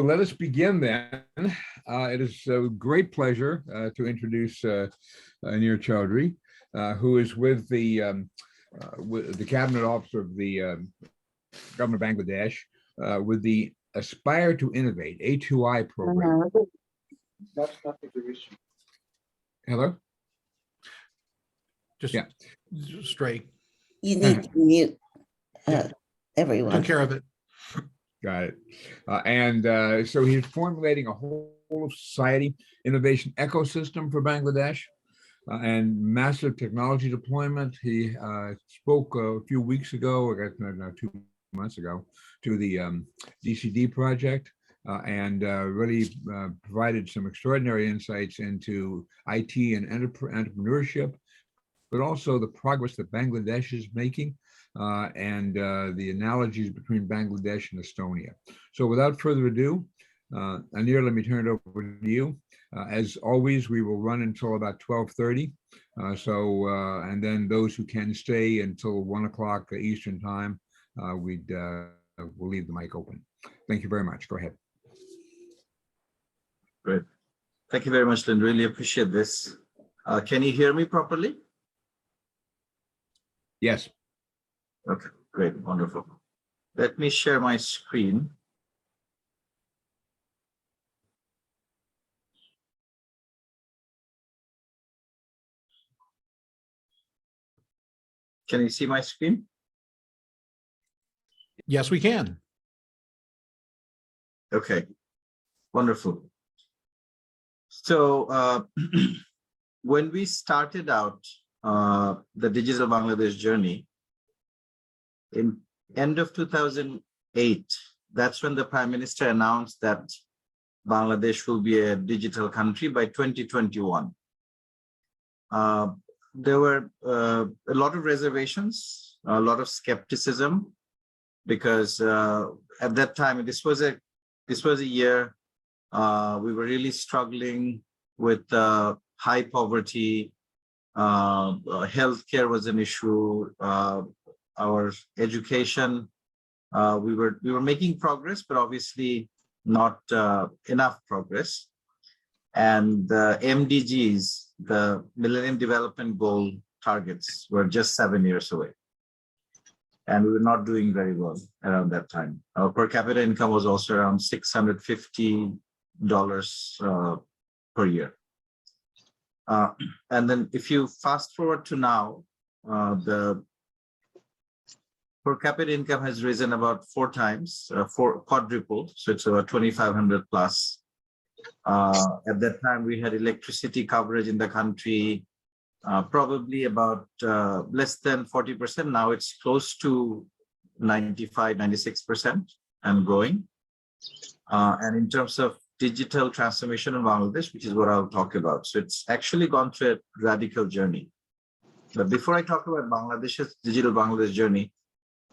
Let us begin then. It is a great pleasure to introduce Anir Chowdhury, who is with the Cabinet Officer of the Government of Bangladesh with the Aspire to Innovate, A2I program. That's not the duration. Hello? Just Yeah. straight. You need to mute Yeah. everyone. Took care of it. Got it. So he's formulating a whole of society innovation ecosystem for Bangladesh and massive technology deployment. He spoke a few weeks ago, I guess now 2 months ago, to the DCD project and really provided some extraordinary insights into IT and entrepreneurship, but also the progress that Bangladesh is making and the analogies between Bangladesh and Estonia. So without further ado, Anir, let me turn it over to you. As always, we will run until about 12:30. And then those who can stay until 1 o'clock Eastern time, we'll leave the mic open. Thank you very much. Go ahead. Great. Thank you very much, Lynn. Really appreciate this. Can you hear me properly? Yes. Okay, great, wonderful. Let me share my screen. Can you see my screen? Yes, we can. Okay, wonderful. So when we started out the Digital Bangladesh journey, in end of 2008, that's when the Prime Minister announced that Bangladesh will be a digital country by 2021. There were a lot of reservations, a lot of skepticism, because at that time, this was a year we were really struggling with high poverty. Healthcare was an issue. Our education, we were making progress, but obviously not enough progress. And the MDGs, the Millennium Development Goal targets, were just 7 years away. And we were not doing very well around that time. Our per capita income was also around $650 per year. And then if you fast forward to now, the per capita income has risen about 4 times, quadrupled. So it's about 2,500 plus. At that time, we had electricity coverage in the country, probably about less than 40%. Now it's close to 95, 96% and growing. And in terms of digital transformation in Bangladesh, which is what I'll talk about. So it's actually gone through a radical journey. But before I talk about Bangladesh's digital Bangladesh journey,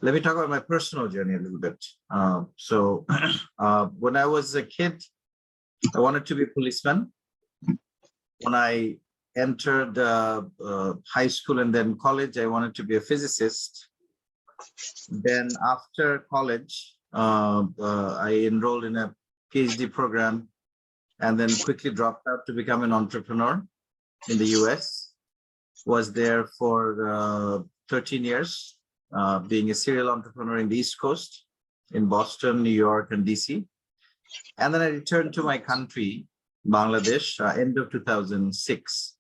let me talk about my personal journey a little bit. When I was a kid, I wanted to be a policeman. When I entered high school and then college, I wanted to be a physicist. Then after college, I enrolled in a PhD program and then quickly dropped out to become an entrepreneur in the US. Was there for 13 years, being a serial entrepreneur in the East Coast, in Boston, New York, and DC. And then I returned to my country, Bangladesh, end of 2006.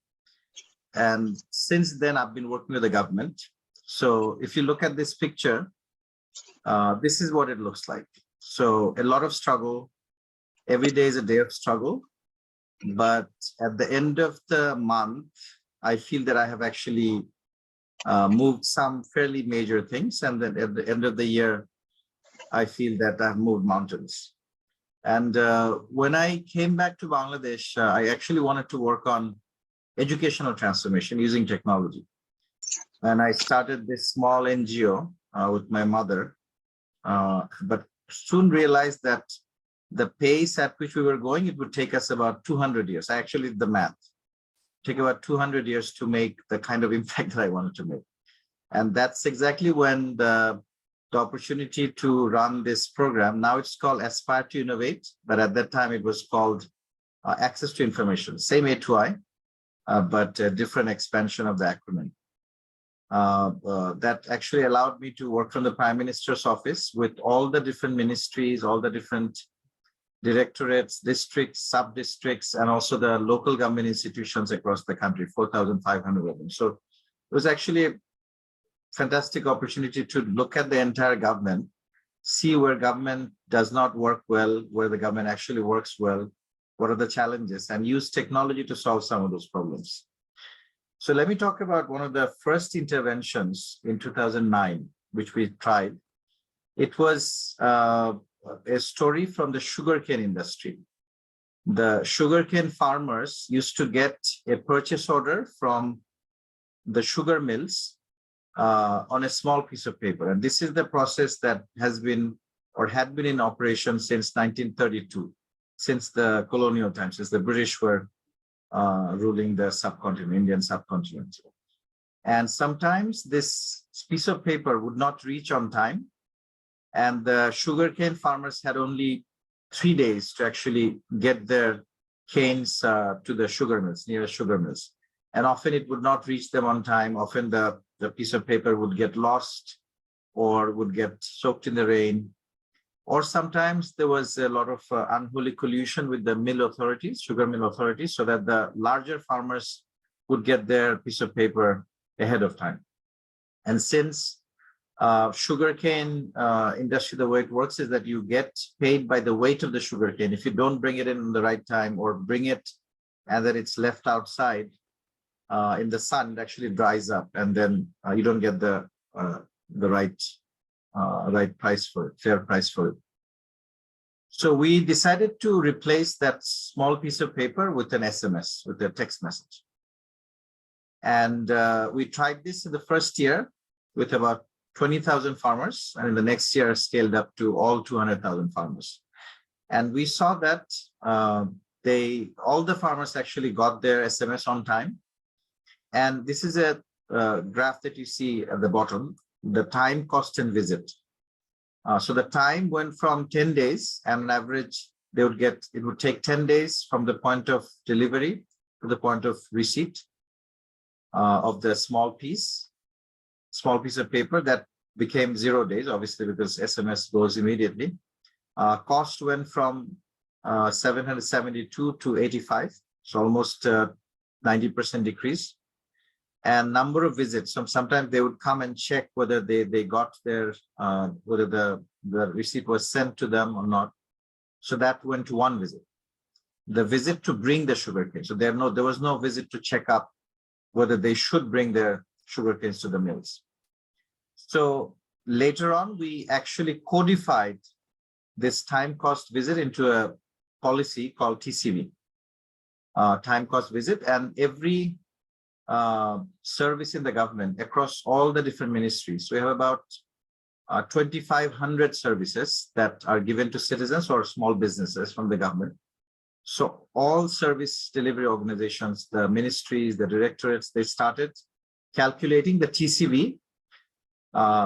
And since then, I've been working with the government. So if you look at this picture, this is what it looks like. So a lot of struggle. Every day is a day of struggle. But at the end of the month, I feel that I have actually moved some fairly major things. And then at the end of the year, I feel that I've moved mountains. And when I came back to Bangladesh, I actually wanted to work on educational transformation using technology. And I started this small NGO with my mother, but soon realized that the pace at which we were going, it would take us about 200 years. I actually did the math. Take about 200 years to make the kind of impact that I wanted to make. And that's exactly when the the opportunity to run this program. Now it's called Aspire to Innovate, but at that time it was called Access to Information, same A2I, but a different expansion of the acronym. That actually allowed me to work from the Prime Minister's office with all the different ministries, all the different directorates, districts, sub-districts, and also the local government institutions across the country, 4,500 of them. So it was actually a fantastic opportunity to look at the entire government, see where government does not work well, where the government actually works well, what are the challenges, and use technology to solve some of those problems. So let me talk about one of the first interventions in 2009, which we tried. It was a story from the sugarcane industry. The sugarcane farmers used to get a purchase order from the sugar mills on a small piece of paper. And this is the process that has been or had been in operation since 1932, since the colonial times, since the British were ruling the subcontinent, Indian subcontinent. And sometimes this piece of paper would not reach on time. And the sugarcane farmers had only 3 days to actually get their canes to the sugar mills, nearest sugar mills. And often it would not reach them on time. Often the piece of paper would get lost or would get soaked in the rain. Or sometimes there was a lot of unholy collusion with the mill authorities, sugar mill authorities, so that the larger farmers would get their piece of paper ahead of time. And since sugarcane industry, the way it works is that you get paid by the weight of the sugarcane. If you don't bring it in the right time or bring it and then it's left outside in the sun, it actually dries up, and then you don't get the right price for it, fair price for it. So we decided to replace that small piece of paper with an SMS, with a text message. And we tried this in the first year with about 20,000 farmers, and in the next year scaled up to all 200,000 farmers. And we saw that all the farmers actually got their SMS on time. And this is a graph that you see at the bottom, the time, cost, and visit. So the time went from 10 days, and on average, it would take 10 days from the point of delivery to the point of receipt of the small piece of paper. That became 0 days, obviously, because SMS goes immediately. Cost went from 772 to 85, so almost 90% decrease. And number of visits. So sometimes they would come and check whether they got their whether the receipt was sent to them or not. So that went to 1 visit. The visit to bring the sugarcane. So there was no visit to check up whether they should bring their sugarcanes to the mills. So later on, we actually codified this time cost visit into a policy called TCV, time cost visit, and every service in the government across all the different ministries. We have about 2,500 services that are given to citizens or small businesses from the government. So all service delivery organizations, the ministries, the directorates, they started calculating the TCV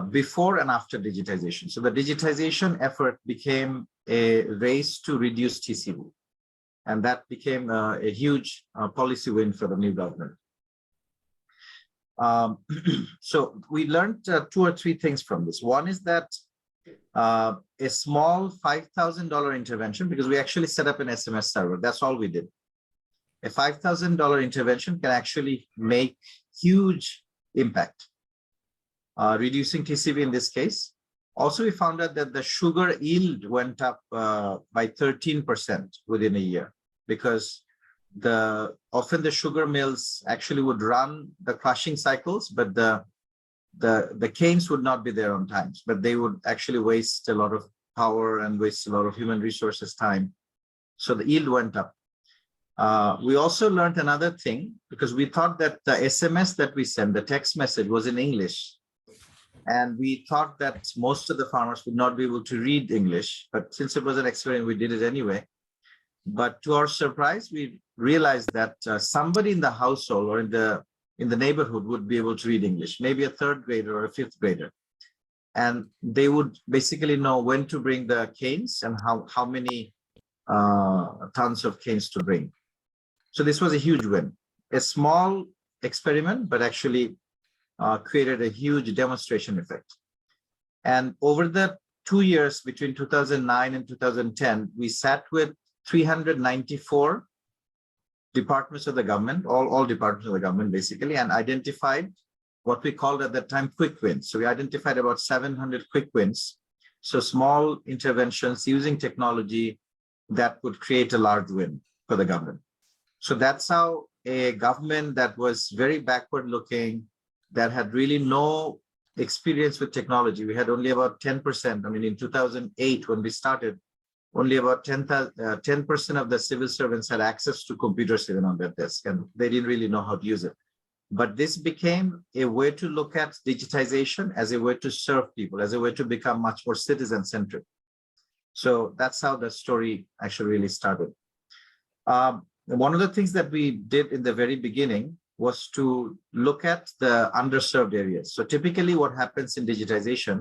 before and after digitization. So the digitization effort became a race to reduce TCV. And that became a huge policy win for the new government. So we learned 2 or 3 things from this. One is that a small $5,000 intervention, because we actually set up an SMS server. That's all we did. A $5,000 intervention can actually make huge impact, reducing TCV in this case. Also, we found out that the sugar yield went up by 13% within a year, because often the sugar mills actually would run the crushing cycles, but the canes would not be there on time, but they would actually waste a lot of power and waste a lot of human resources time. So the yield went up. We also learned another thing, because we thought that the SMS that we sent, the text message, was in English. And we thought that most of the farmers would not be able to read English, but since it was an experiment, we did it anyway. But to our surprise, we realized that somebody in the household or in the neighborhood would be able to read English, maybe a 3rd grader or a 5th grader. and they would basically know when to bring the canes and how many tons of canes to bring. So this was a huge win. A small experiment, but actually created a huge demonstration effect. And over the 2 years between 2009 and 2010, we sat with 394 departments of the government, all departments of the government basically, and identified what we called at that time quick wins. So we identified about 700 quick wins. So small interventions using technology that would create a large win for the government. So that's how a government that was very backward looking, that had really no experience with technology. We had only about 10%. I mean, in 2008, when we started, only about 10% of the civil servants had access to computers even on their desk, and they didn't really know how to use it. But this became a way to look at digitization as a way to serve people, as a way to become much more citizen-centric. So that's how the story actually really started. One of the things that we did in the very beginning was to look at the underserved areas. So typically what happens in digitization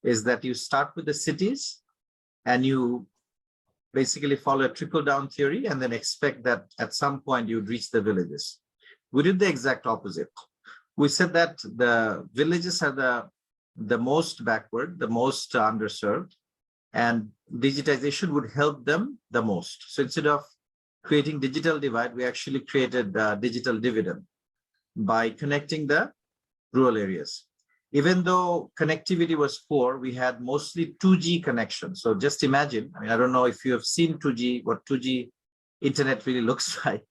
is that you start with the cities and you basically follow a trickle-down theory and then expect that at some point you'd reach the villages. We did the exact opposite. We said that the villages are the most backward, the most underserved, and digitization would help them the most. So instead of creating digital divide, we actually created digital dividend by connecting the rural areas. Even though connectivity was poor, we had mostly 2G connections. So just imagine, I mean, I don't know if you have seen 2G, what 2G internet really looks like,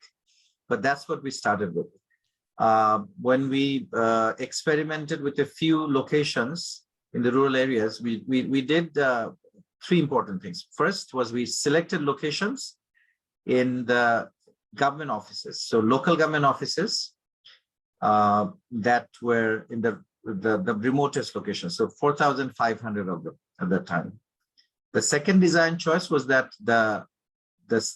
but that's what we started with. When we experimented with a few locations in the rural areas, we did three important things. First was we selected locations in the government offices. So local government offices that were in the remotest locations. So 4,500 of them at that time. The second design choice was that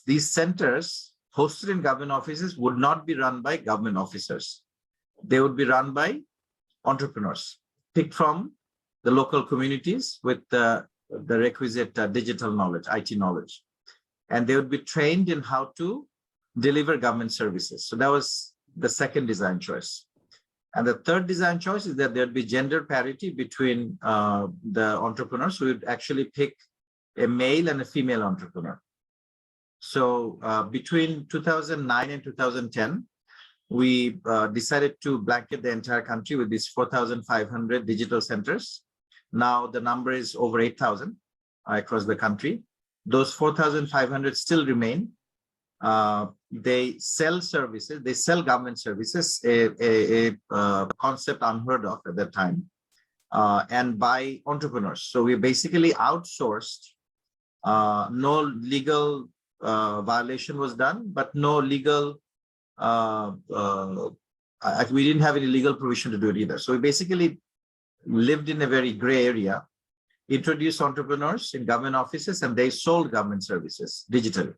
these centers hosted in government offices would not be run by government officers. They would be run by entrepreneurs picked from the local communities with the requisite digital knowledge, IT knowledge. And they would be trained in how to deliver government services. So that was the second design choice. And the third design choice is that there'd be gender parity between the entrepreneurs. So we'd actually pick a male and a female entrepreneur. So between 2009 and 2010, we decided to blanket the entire country with these 4,500 digital centers. Now the number is over 8,000 across the country. Those 4,500 still remain. They sell services, they sell government services, a concept unheard of at that time, and by entrepreneurs. So we basically outsourced. No legal violation was done, but no legal, we didn't have any legal provision to do it either. So we basically lived in a very gray area, introduced entrepreneurs in government offices, and they sold government services digitally.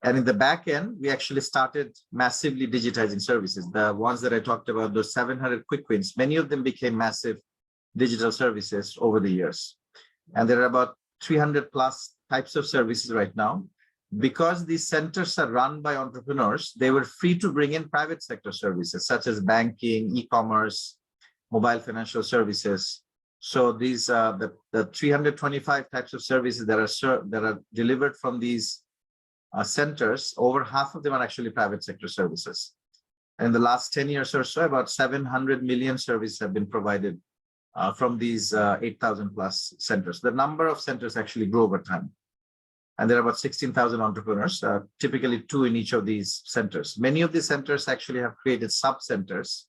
And in the back end, we actually started massively digitizing services. The ones that I talked about, those 700 quick wins, many of them became massive digital services over the years. And there are about 300 plus types of services right now. Because these centers are run by entrepreneurs, they were free to bring in private sector services, such as banking, e-commerce, mobile financial services. So these are the 325 types of services that are delivered from these centers. Over half of them are actually private sector services. In the last 10 years or so, about 700 million services have been provided from these 8,000 plus centers. The number of centers actually grew over time. And there are about 16,000 entrepreneurs, typically 2 in each of these centers. Many of these centers actually have created sub-centers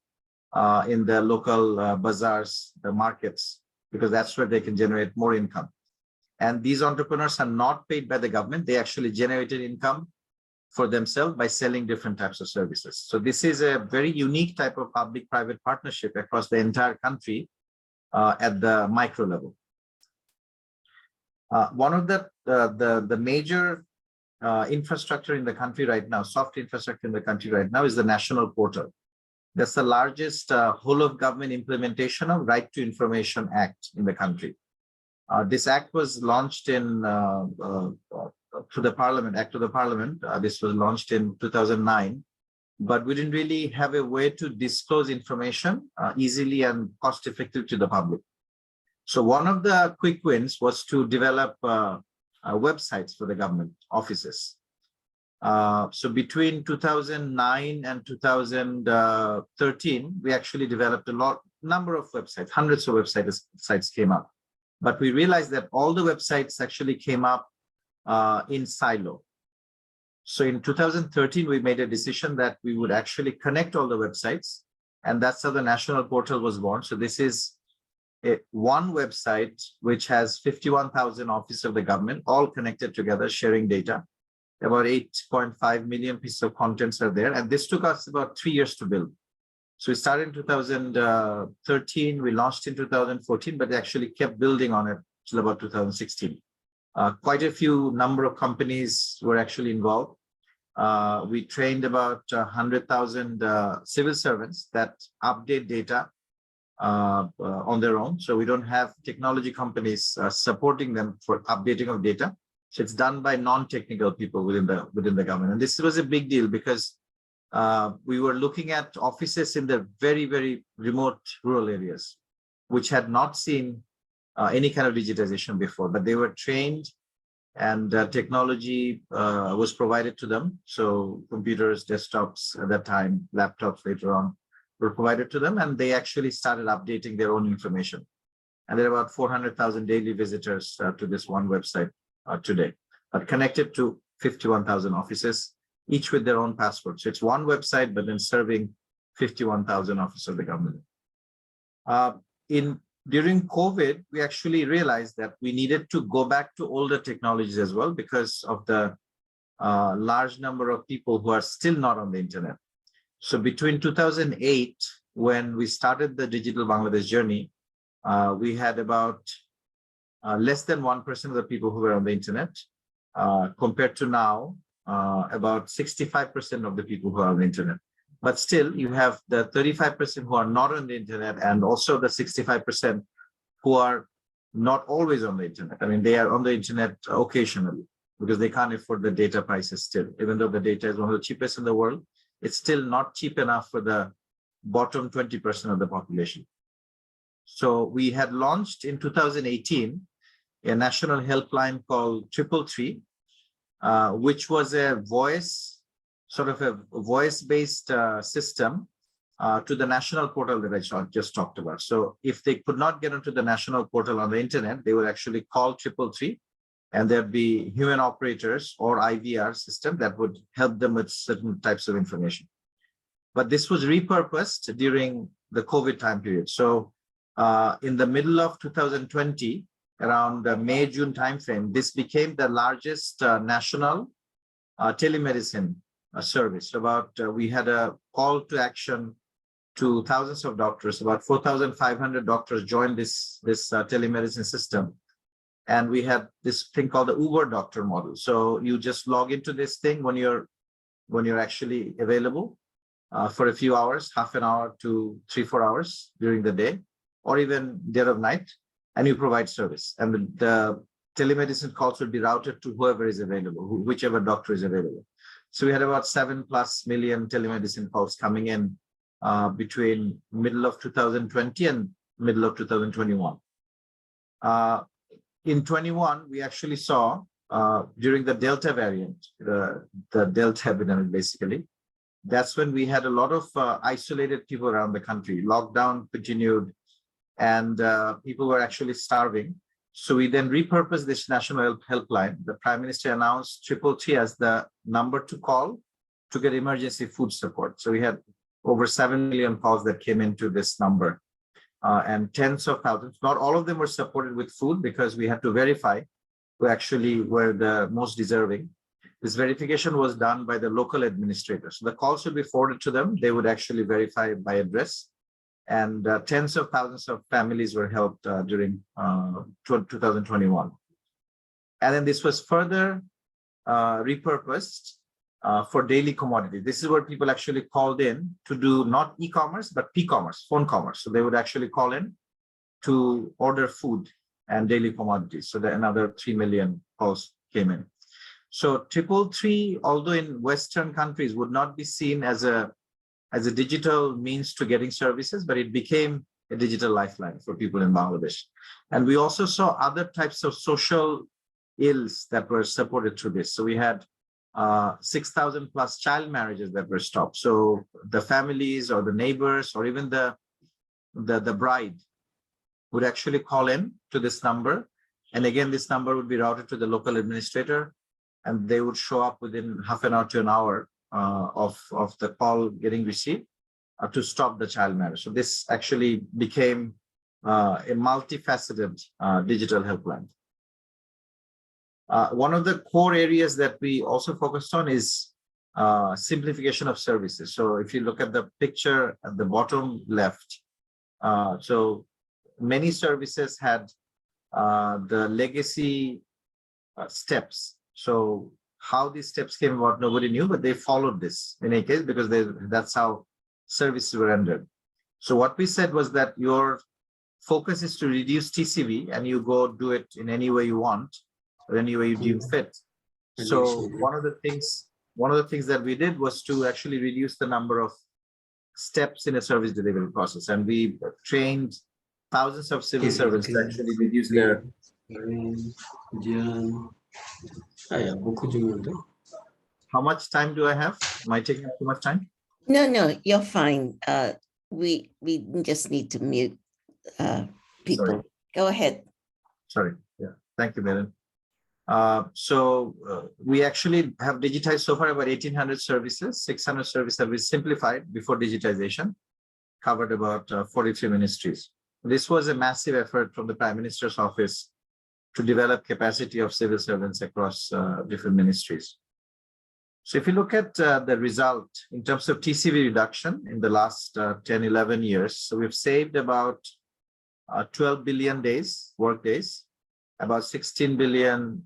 in the local bazaars, the markets, because that's where they can generate more income. And these entrepreneurs are not paid by the government. They actually generated income for themselves by selling different types of services. So this is a very unique type of public-private partnership across the entire country at the micro level. One of the major infrastructure in the country right now, soft infrastructure in the country right now, is the national portal. That's the largest whole of government implementation of Right to Information Act in the country. This act was launched in to the Parliament, Act of the Parliament. This was launched in 2009, but we didn't really have a way to disclose information easily and cost effective to the public. So one of the quick wins was to develop websites for the government offices. So between 2009 and 2013, we actually developed number of websites, hundreds of sites came up. But we realized that all the websites actually came up in silo. So in 2013, we made a decision that we would actually connect all the websites, and that's how the national portal was born. So this is one website which has 51,000 offices of the government, all connected together, sharing data. About 8.5 million pieces of contents are there, and this took us about 3 years to build. So we started in 2013, we launched in 2014, but actually kept building on it till about 2016. Quite a few number of companies were actually involved. We trained about 100,000 civil servants that update data on their own. So we don't have technology companies supporting them for updating of data. So it's done by non-technical people within the government. And this was a big deal because we were looking at offices in the very, very remote rural areas, which had not seen any kind of digitization before, but they were trained and technology was provided to them. So computers, desktops at that time, laptops later on were provided to them, and they actually started updating their own information. And there are about 400,000 daily visitors to this one website today, but connected to 51,000 offices, each with their own password. So it's one website, but then serving 51,000 offices of the government. During COVID, we actually realized that we needed to go back to older technologies as well because of the large number of people who are still not on the internet. So between 2008, when we started the Digital Bangladesh journey, we had about less than 1% of the people who were on the internet, compared to now, about 65% of the people who are on the internet. But still, you have the 35% who are not on the internet, and also the 65% who are not always on the internet. I mean, they are on the internet occasionally because they can't afford the data prices still. Even though the data is one of the cheapest in the world, it's still not cheap enough for the bottom 20% of the population. So we had launched in 2018 a national helpline called 333, which was a voice-based system to the national portal that I just talked about. So if they could not get onto the national portal on the internet, they would actually call 333, and there'd be human operators or IVR system that would help them with certain types of information. But this was repurposed during the COVID time period. So in the middle of 2020, around the May, June timeframe, this became the largest national telemedicine service. We had a call to action to thousands of doctors. About 4,500 doctors joined this telemedicine system. And we had this thing called the Uber doctor model. So you just log into this thing when you're actually available for a few hours, half an hour to 3-4 hours during the day, or even dead of night, and you provide service. And the telemedicine calls will be routed to whoever is available, whichever doctor is available. So we had about 7+ million telemedicine calls coming in between middle of 2020 and middle of 2021. In 21, we actually saw during the Delta variant, the Delta epidemic basically, that's when we had a lot of isolated people around the country. Lockdown continued, and people were actually starving. So we then repurposed this national helpline. The Prime Minister announced 333 as the number to call to get emergency food support. So we had over 7 million calls that came into this number, and tens of thousands. Not all of them were supported with food because we had to verify who actually were the most deserving. This verification was done by the local administrators. So the calls would be forwarded to them. They would actually verify by address. And tens of thousands of families were helped during 2021. And then this was further repurposed for daily commodity. This is where people actually called in to do not e-commerce, but p-commerce, phone commerce. So they would actually call in to order food and daily commodities. So that another 3 million calls came in. So 333, although in Western countries would not be seen as a digital means to getting services, but it became a digital lifeline for people in Bangladesh. And we also saw other types of social ills that were supported through this. So we had 6,000 plus child marriages that were stopped. So the families or the neighbors or even the bride would actually call in to this number. And again, this number would be routed to the local administrator, and they would show up within half an hour to an hour of the call getting received to stop the child marriage. So this actually became a multifaceted digital helpline. One of the core areas that we also focused on is simplification of services. So if you look at the picture at the bottom left, so many services had the legacy steps. So how these steps came about, nobody knew, but they followed this in any case because that's how services were rendered. So what we said was that your focus is to reduce TCV and you go do it in any way you want or any way you deem fit. So one of the things that we did was to actually reduce the number of steps in a service delivery process. And we trained thousands of civil servants to actually reduce their. How much time do I have? Am I taking up too much time? No, you're fine. We just need to mute people. Sorry. Go ahead. Sorry. Yeah. Thank you, Madam. We actually have digitized so far about 1,800 services. 600 services have been simplified before digitization, covered about 43 ministries. This was a massive effort from the Prime Minister's office to develop capacity of civil servants across different ministries. So if you look at the result in terms of TCV reduction in the last 10, 11 years, so we've saved about 12 billion days, work days, about $16 billion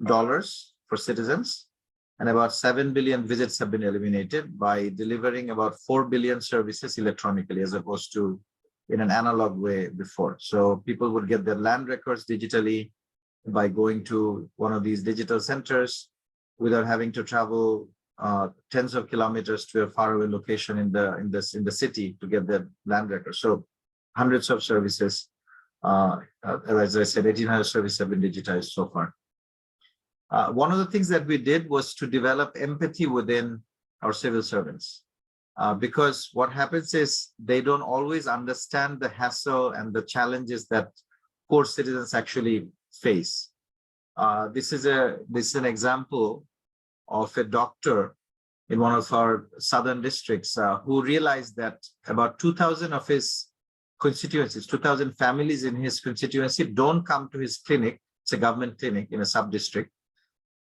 for citizens, and about 7 billion visits have been eliminated by delivering about 4 billion services electronically as opposed to in an analog way before. So people would get their land records digitally by going to one of these digital centers without having to travel tens of kilometers to a faraway location in the city to get their land records. So hundreds of services, as I said, 1,800 services have been digitized so far. One of the things that we did was to develop empathy within our civil servants. Because what happens is they don't always understand the hassle and the challenges that poor citizens actually face. This is an example of a doctor in one of our southern districts who realized that about 2,000 of his constituencies, 2,000 families in his constituency don't come to his clinic. It's a government clinic in a sub-district.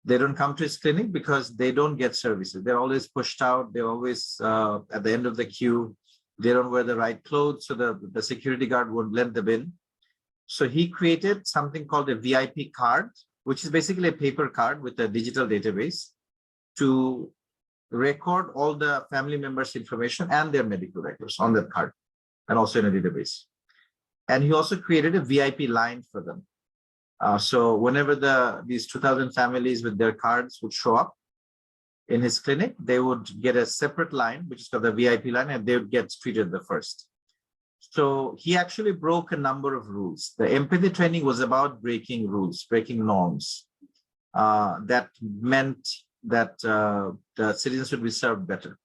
They don't come to his clinic because they don't get services. They're always pushed out. They're always at the end of the queue. They don't wear the right clothes, so the security guard won't let them in. So he created something called a VIP card, which is basically a paper card with a digital database to record all the family members' information and their medical records on that card and also in a database. And he also created a VIP line for them. So whenever these 2,000 families with their cards would show up in his clinic, they would get a separate line, which is called the VIP line, and they would get treated the first. So he actually broke a number of rules. The empathy training was about breaking rules, breaking norms. That meant that the citizens would be served better.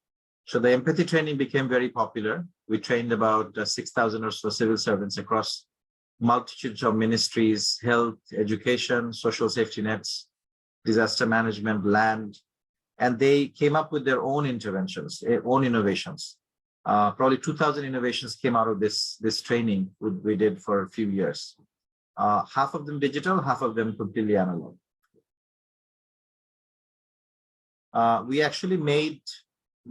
So the empathy training became very popular. We trained about 6,000 or so civil servants across multitudes of ministries, health, education, social safety nets, disaster management, land, and they came up with their own interventions, own innovations. Probably 2,000 innovations came out of this training we did for a few years. Half of them digital, half of them completely analog. We actually made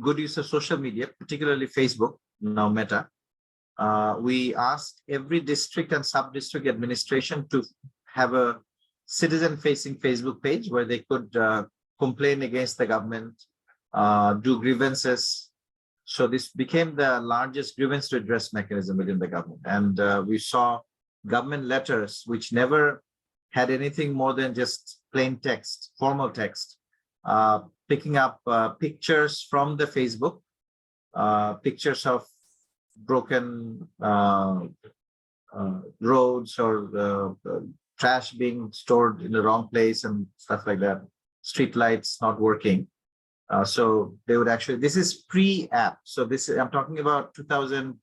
good use of social media, particularly Facebook, now Meta. We asked every district and sub-district administration to have a citizen-facing Facebook page where they could complain against the government, do grievances. So this became the largest grievance redress mechanism within the government. And we saw government letters which never had anything more than just plain text, formal text, picking up pictures from the Facebook, pictures of broken roads or trash being stored in the wrong place and stuff like that, street lights not working. So they would actually, this is pre-app. So this is, I'm talking about 2014-15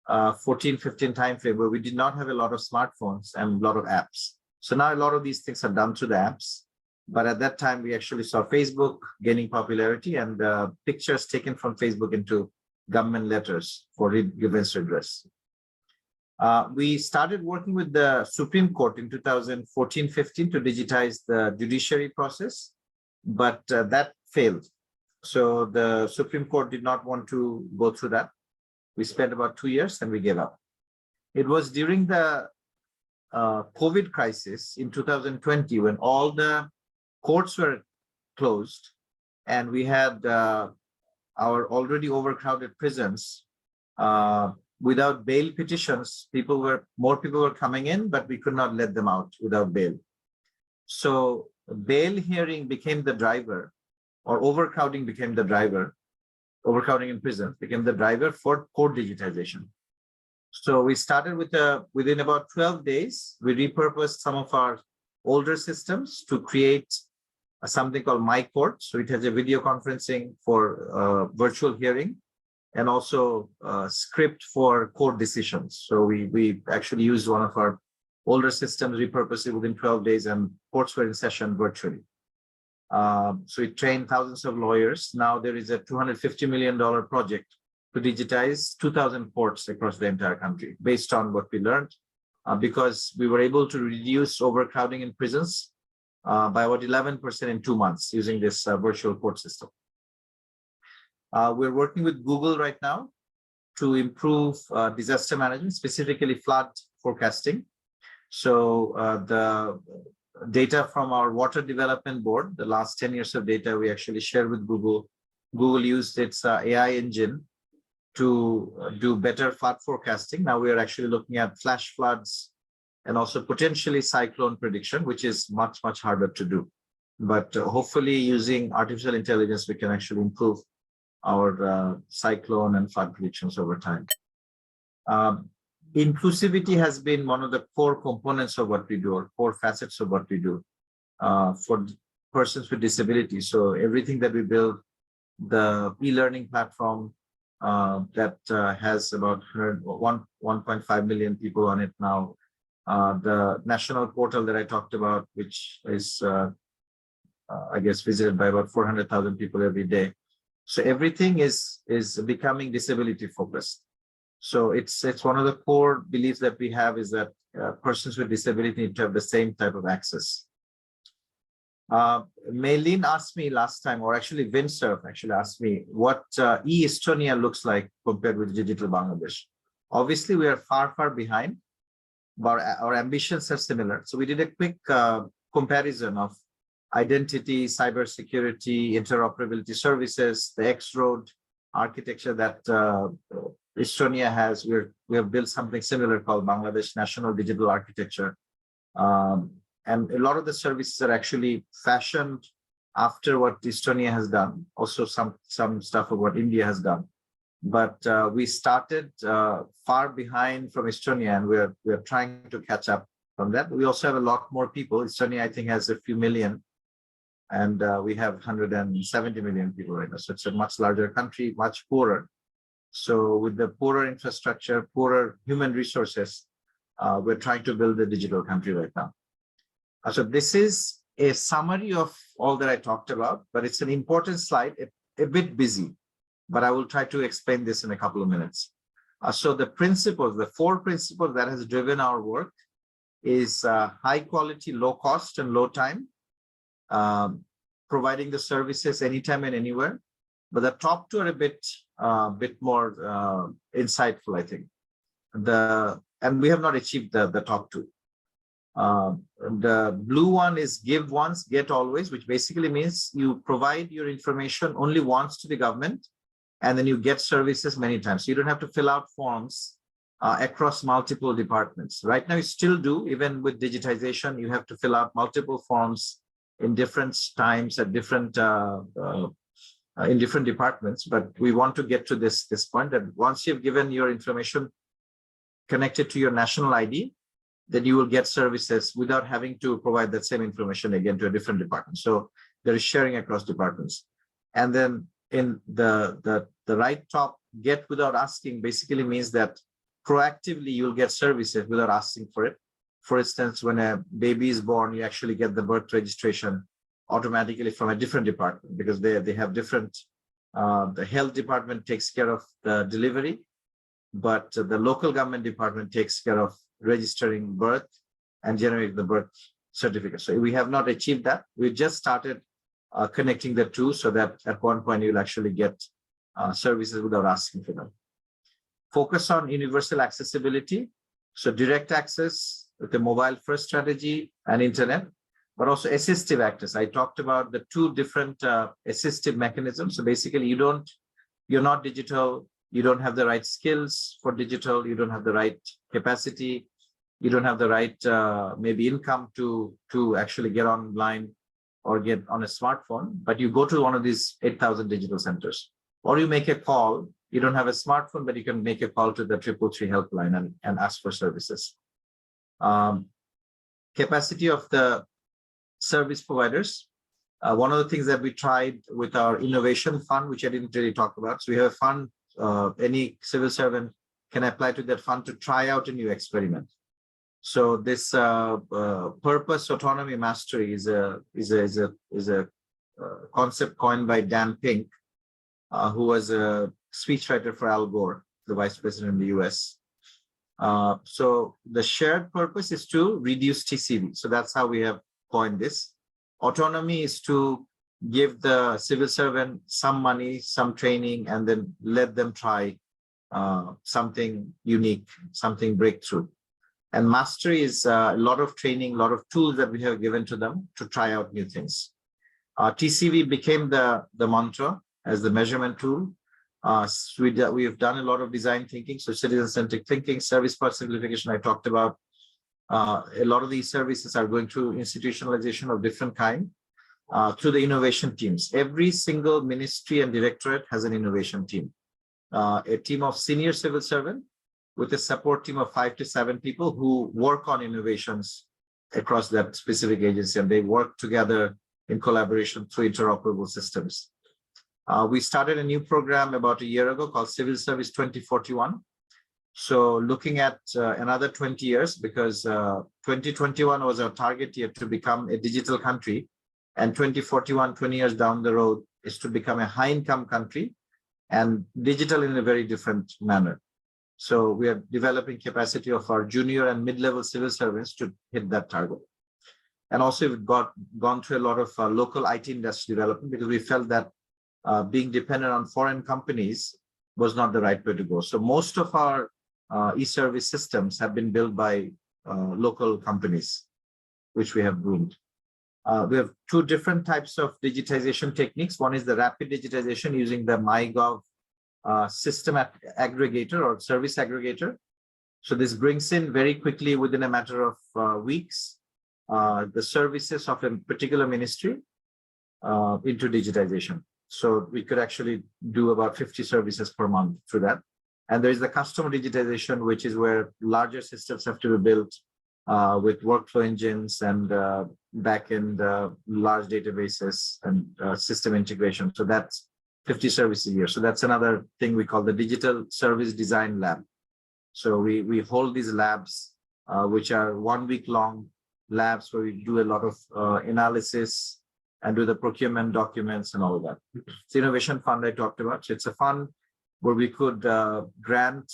timeframe where we did not have a lot of smartphones and a lot of apps. So now a lot of these things are done through the apps. But at that time, we actually saw Facebook gaining popularity and pictures taken from Facebook into government letters for grievance redress. We started working with the Supreme Court in 2014-15 to digitize the judiciary process, but that failed. So the Supreme Court did not want to go through that. We spent about 2 years and we gave up. It was during the COVID crisis in 2020 when all the courts were closed and we had our already overcrowded prisons. Without bail petitions, more people were coming in, but we could not let them out without bail. So bail hearing became the driver, or overcrowding became the driver, overcrowding in prisons became the driver for court digitization. So we started with within about 12 days, we repurposed some of our older systems to create something called My Court. So it has a video conferencing for virtual hearing and also script for court decisions. So we actually used one of our older systems, repurposed it within 12 days, and courts were in session virtually. So we trained thousands of lawyers. Now there is a $250 million project to digitize 2,000 courts across the entire country based on what we learned, because we were able to reduce overcrowding in prisons by about 11% in 2 months using this virtual court system. We're working with Google right now to improve disaster management, specifically flood forecasting. So the data from our water development board, the last 10 years of data, we actually shared with Google. Google used its AI engine to do better flood forecasting. Now we are actually looking at flash floods and also potentially cyclone prediction, which is much, much harder to do. But hopefully using artificial intelligence, we can actually improve our cyclone and flood predictions over time. Inclusivity has been one of the core components of what we do, or core facets of what we do for persons with disabilities. So everything that we build, the e-learning platform that has about 1.5 million people on it now, the national portal that I talked about, which is, I guess, visited by about 400,000 people every day. So everything is becoming disability focused. So it's one of the core beliefs that we have is that persons with disability need to have the same type of access. Maylene asked me last time, or actually Vinsurf actually asked me what e-Estonia looks like compared with Digital Bangladesh. Obviously, we are far, far behind, but our ambitions are similar. So we did a quick comparison of identity, cybersecurity, interoperability services, the X-Road architecture that Estonia has. We have built something similar called Bangladesh National Digital Architecture. And a lot of the services are actually fashioned after what Estonia has done, also some stuff of what India has done. But we started far behind from Estonia, and we're trying to catch up from that. We also have a lot more people. Estonia, I think, has a few million, and we have 170 million people right now. So it's a much larger country, much poorer. So with the poorer infrastructure, poorer human resources, we're trying to build a digital country right now. So this is a summary of all that I talked about, but it's an important slide, a bit busy, but I will try to explain this in a couple of minutes. So the principles, the 4 principles that has driven our work is high quality, low cost, and low time, providing the services anytime and anywhere. But the top 2 are a bit more insightful, I think. And we have not achieved the top 2. The blue one is give once, get always, which basically means you provide your information only once to the government, and then you get services many times. So you don't have to fill out forms across multiple departments. Right now, you still do, even with digitization, you have to fill out multiple forms in different times at different in different departments. But we want to get to this point that once you've given your information connected to your national ID, then you will get services without having to provide that same information again to a different department. So there is sharing across departments. And then in the right top, get without asking basically means that proactively you'll get services without asking for it. For instance, when a baby is born, you actually get the birth registration automatically from a different department because they have different, the health department takes care of the delivery, but the local government department takes care of registering birth and generating the birth certificate. So we have not achieved that. We just started connecting the two so that at one point you'll actually get services without asking for them. Focus on universal accessibility. So direct access with the mobile first strategy and internet, but also assistive access. I talked about the two different assistive mechanisms. So basically you're not digital, you don't have the right skills for digital, you don't have the right capacity, you don't have the right maybe income to actually get online or get on a smartphone, but you go to one of these 8,000 digital centers, or you make a call. You don't have a smartphone, but you can make a call to the 333 helpline and ask for services. Capacity of the service providers. One of the things that we tried with our innovation fund, which I didn't really talk about. So we have a fund, any civil servant can apply to that fund to try out a new experiment. So this purpose, autonomy, mastery is a concept coined by Dan Pink, who was a speechwriter for Al Gore, the vice president in the US. So the shared purpose is to reduce TCV. So that's how we have coined this. Autonomy is to give the civil servant some money, some training, and then let them try something unique, something breakthrough. And mastery is a lot of training, a lot of tools that we have given to them to try out new things. TCV became the mantra as the measurement tool. We have done a lot of design thinking, so citizen-centric thinking, service part simplification I talked about. A lot of these services are going through institutionalization of different kind through the innovation teams. Every single ministry and directorate has an innovation team. A team of senior civil servant with a support team of 5 to 7 people who work on innovations across that specific agency, and they work together in collaboration through interoperable systems. We started a new program about a year ago called Civil Service 2041. So looking at another 20 years, because 2021 was our target year to become a digital country, and 2041, 20 years down the road, is to become a high-income country and digital in a very different manner. So we are developing capacity of our junior and mid-level civil servants to hit that target. And also we've gone through a lot of local IT industry development because we felt that being dependent on foreign companies was not the right way to go. So most of our e-service systems have been built by local companies, which we have groomed. We have 2 different types of digitization techniques. One is the rapid digitization using the MyGov system aggregator or service aggregator. So this brings in very quickly, within a matter of weeks, the services of a particular ministry into digitization. So we could actually do about 50 services per month through that. And there is the customer digitization, which is where larger systems have to be built with workflow engines and backend large databases and system integration. So that's 50 services a year. So that's another thing we call the Digital Service Design Lab. So we hold these labs, which are 1 week long labs where we do a lot of analysis and do the procurement documents and all of that. It's the Innovation Fund I talked about. So it's a fund where we could grant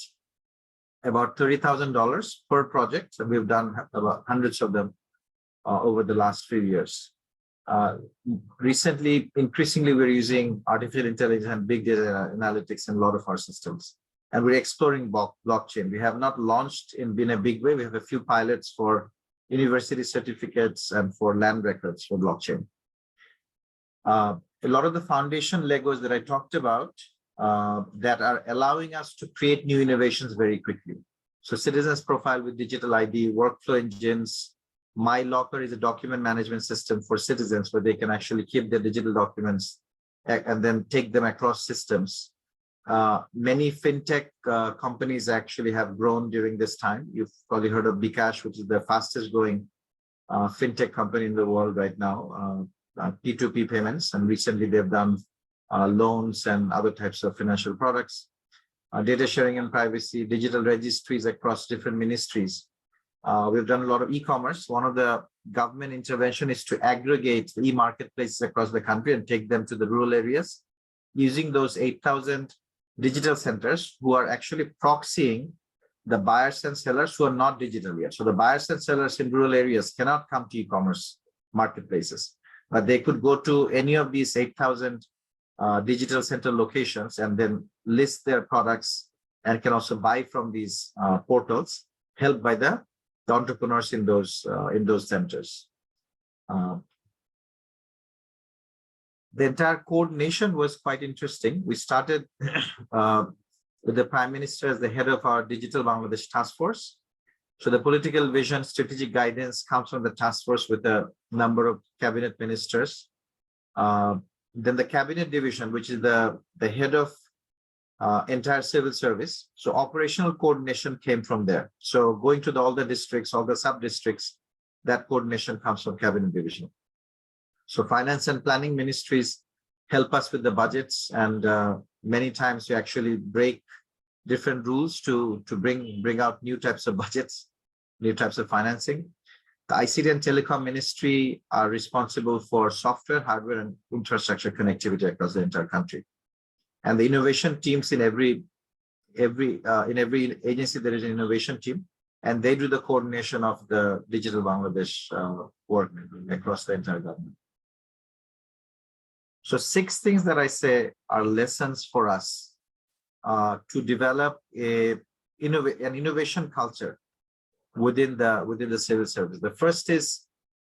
about $30,000 per project. And we've done about hundreds of them over the last few years. Recently, increasingly, we're using artificial intelligence and big data analytics in a lot of our systems. And we're exploring blockchain. We have not launched in a big way. We have a few pilots for university certificates, and for land records for blockchain. A lot of the foundation Legos that I talked about that are allowing us to create new innovations very quickly. So citizens profile with digital ID, workflow engines. My Locker is a document management system for citizens where they can actually keep their digital documents and then take them across systems. Many fintech companies actually have grown during this time. You've probably heard of bKash, which is the fastest growing fintech company in the world right now, P2P payments. And recently they've done loans and other types of financial products, data sharing and privacy, digital registries across different ministries. We've done a lot of e-commerce. One of the government intervention is to aggregate the e-marketplaces across the country and take them to the rural areas using those 8,000 digital centers who are actually proxying the buyers and sellers who are not digital yet. So the buyers and sellers in rural areas cannot come to e-commerce marketplaces, but they could go to any of these 8,000 digital center locations and then list their products and can also buy from these portals, helped by the entrepreneurs in those centers. The entire coordination was quite interesting. We started with the Prime Minister as the head of our Digital Bangladesh Task Force. So the political vision, strategic guidance comes from the task force with a number of cabinet ministers. Then the cabinet division, which is the head of entire civil service. So operational coordination came from there. So going to all the districts, all the sub-districts, that coordination comes from cabinet division. So finance and planning ministries help us with the budgets, and many times we actually break different rules to bring out new types of budgets, new types of financing. The ICT and Telecom Ministry are responsible for software, hardware, and infrastructure connectivity across the entire country. And the innovation teams in every agency, there is an innovation team, and they do the coordination of the Digital Bangladesh work across the entire government. So 6 things that I say are lessons for us to develop an innovation culture within the civil service. The first is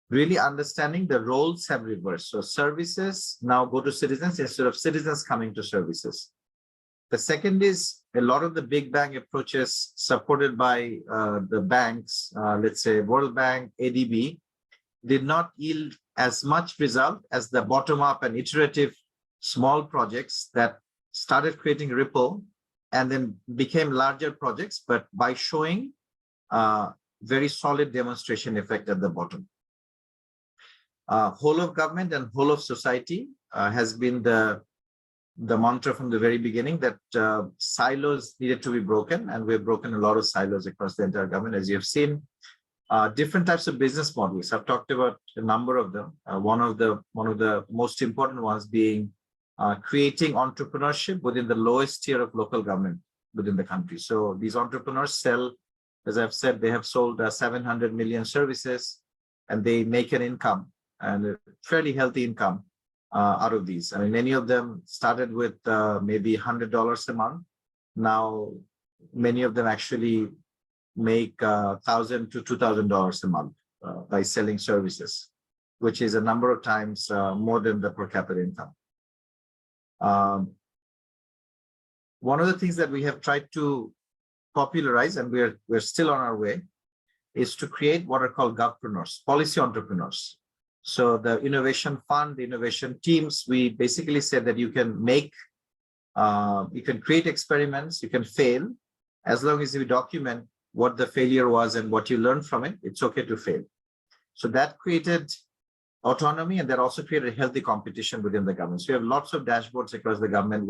really understanding the roles have reversed. So services now go to citizens instead of citizens coming to services. The second is a lot of the big bang approaches supported by the banks, let's say World Bank, ADB, did not yield as much result as the bottom-up and iterative small projects that started creating ripple and then became larger projects, but by showing very solid demonstration effect at the bottom. Whole of government and whole of society has been the mantra from the very beginning, that silos needed to be broken, and we've broken a lot of silos across the entire government, as you have seen. Different types of business models. I've talked about a number of them. One of the most important ones being creating entrepreneurship within the lowest tier of local government within the country. So these entrepreneurs sell, as I've said, they have sold 700 million services, and they make an income, and a fairly healthy income out of these. I mean, many of them started with maybe $100 a month. Now, many of them actually make $1,000 to $2,000 a month by selling services, which is a number of times more than the per capita income. One of the things that we have tried to popularize, and we're still on our way, is to create what are called govpreneurs, policy entrepreneurs. So the innovation fund, the innovation teams, we basically said that you can create experiments, you can fail, as long as you document what the failure was and what you learned from it, it's okay to fail. So that created autonomy, and that also created healthy competition within the government. So we have lots of dashboards across the government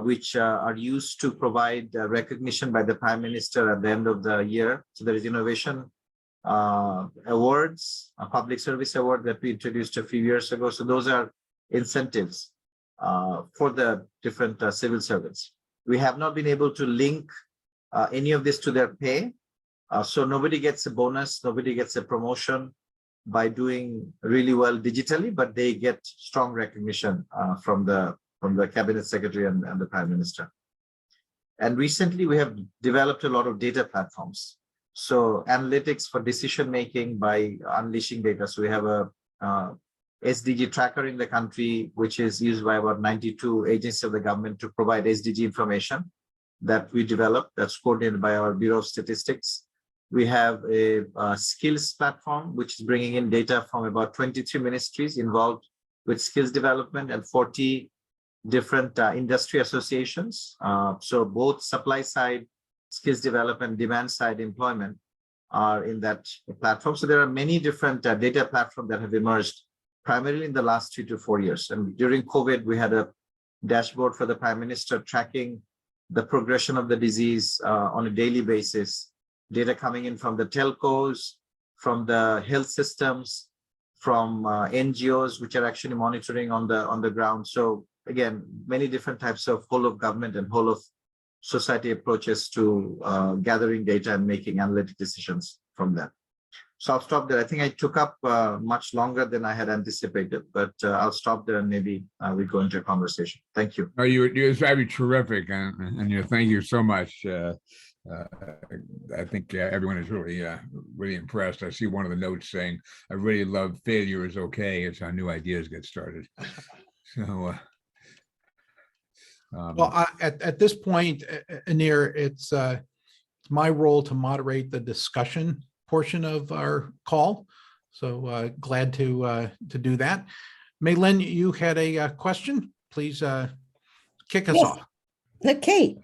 which are used to provide recognition by the Prime Minister at the end of the year. So there is innovation awards, a public service award that we introduced a few years ago. So those are incentives for the different civil servants. We have not been able to link any of this to their pay. So nobody gets a bonus, nobody gets a promotion by doing really well digitally, but they get strong recognition from the cabinet secretary and the Prime Minister. And recently we have developed a lot of data platforms. So analytics for decision making by unleashing data. So we have a SDG tracker in the country, which is used by about 92 agencies of the government to provide SDG information that we developed, that's coordinated by our Bureau of Statistics. We have a skills platform, which is bringing in data from about 23 ministries involved with skills development and 40 different industry associations. So both supply side, skills development, demand side employment are in that platform. So there are many different data platforms that have emerged primarily in the last 3 to 4 years. And during COVID, we had a dashboard for the Prime Minister tracking the progression of the disease on a daily basis, data coming in from the telcos, from the health systems, from NGOs, which are actually monitoring on the ground. So again, many different types of whole of government and whole of society approaches to gathering data and making analytic decisions from that. So I'll stop there. I think I took up much longer than I had anticipated, but I'll stop there and maybe we go into a conversation. Thank you. No, you were very terrific, and thank you so much. I think everyone is really impressed. I see one of the notes saying, "I really love failure is okay. It's how new ideas get started." So, Well, at this point, Anir, it's my role to moderate the discussion portion of our call. So glad to do that. Maylin, you had a question. Please kick us Yes. off. Okay.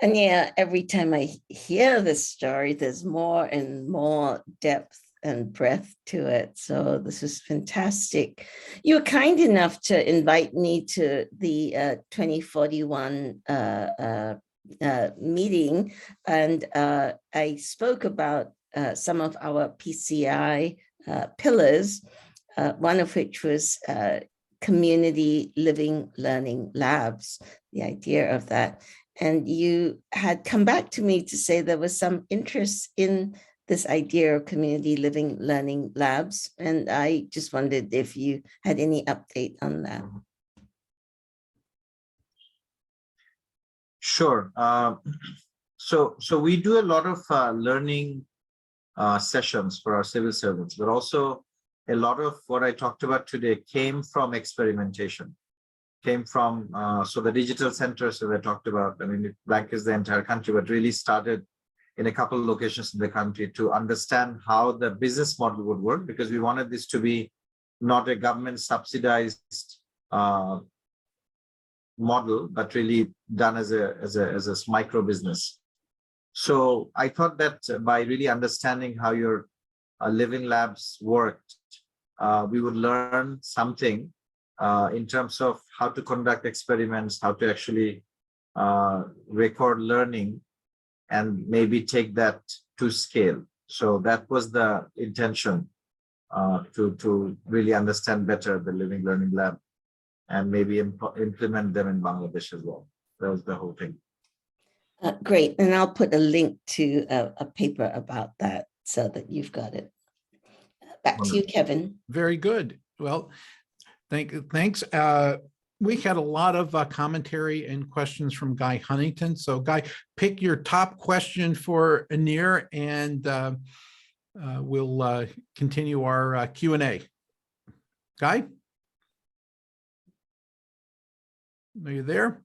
And yeah, every time I hear this story, there's more and more depth and breadth to it. So this is fantastic. You were kind enough to invite me to the 2041 meeting, and I spoke about some of our PCI pillars, one of which was community living learning labs, the idea of that. And you had come back to me to say there was some interest in this idea of community living learning labs. And I just wondered if you had any update on that. Sure. So we do a lot of learning sessions for our civil servants, but also a lot of what I talked about today came from experimentation, came from, so the digital centers that I talked about, I mean, it blankets the entire country, but really started in a couple of locations in the country to understand how the business model would work, because we wanted this to be not a government subsidized model, but really done as a micro business. So I thought that by really understanding how your living labs worked, we would learn something in terms of how to conduct experiments, how to actually record learning, and maybe take that to scale. So that was the intention, to really understand better the living learning lab and maybe implement them in Bangladesh as well. That was the whole thing. Great. And I'll put a link to a paper about that so that you've got it. Back to you, Kevin. Very good. Well, thanks. We had a lot of commentary and questions from Guy Huntington. So Guy, pick your top question for Anir, and we'll continue our Q&A. Guy? Are you there?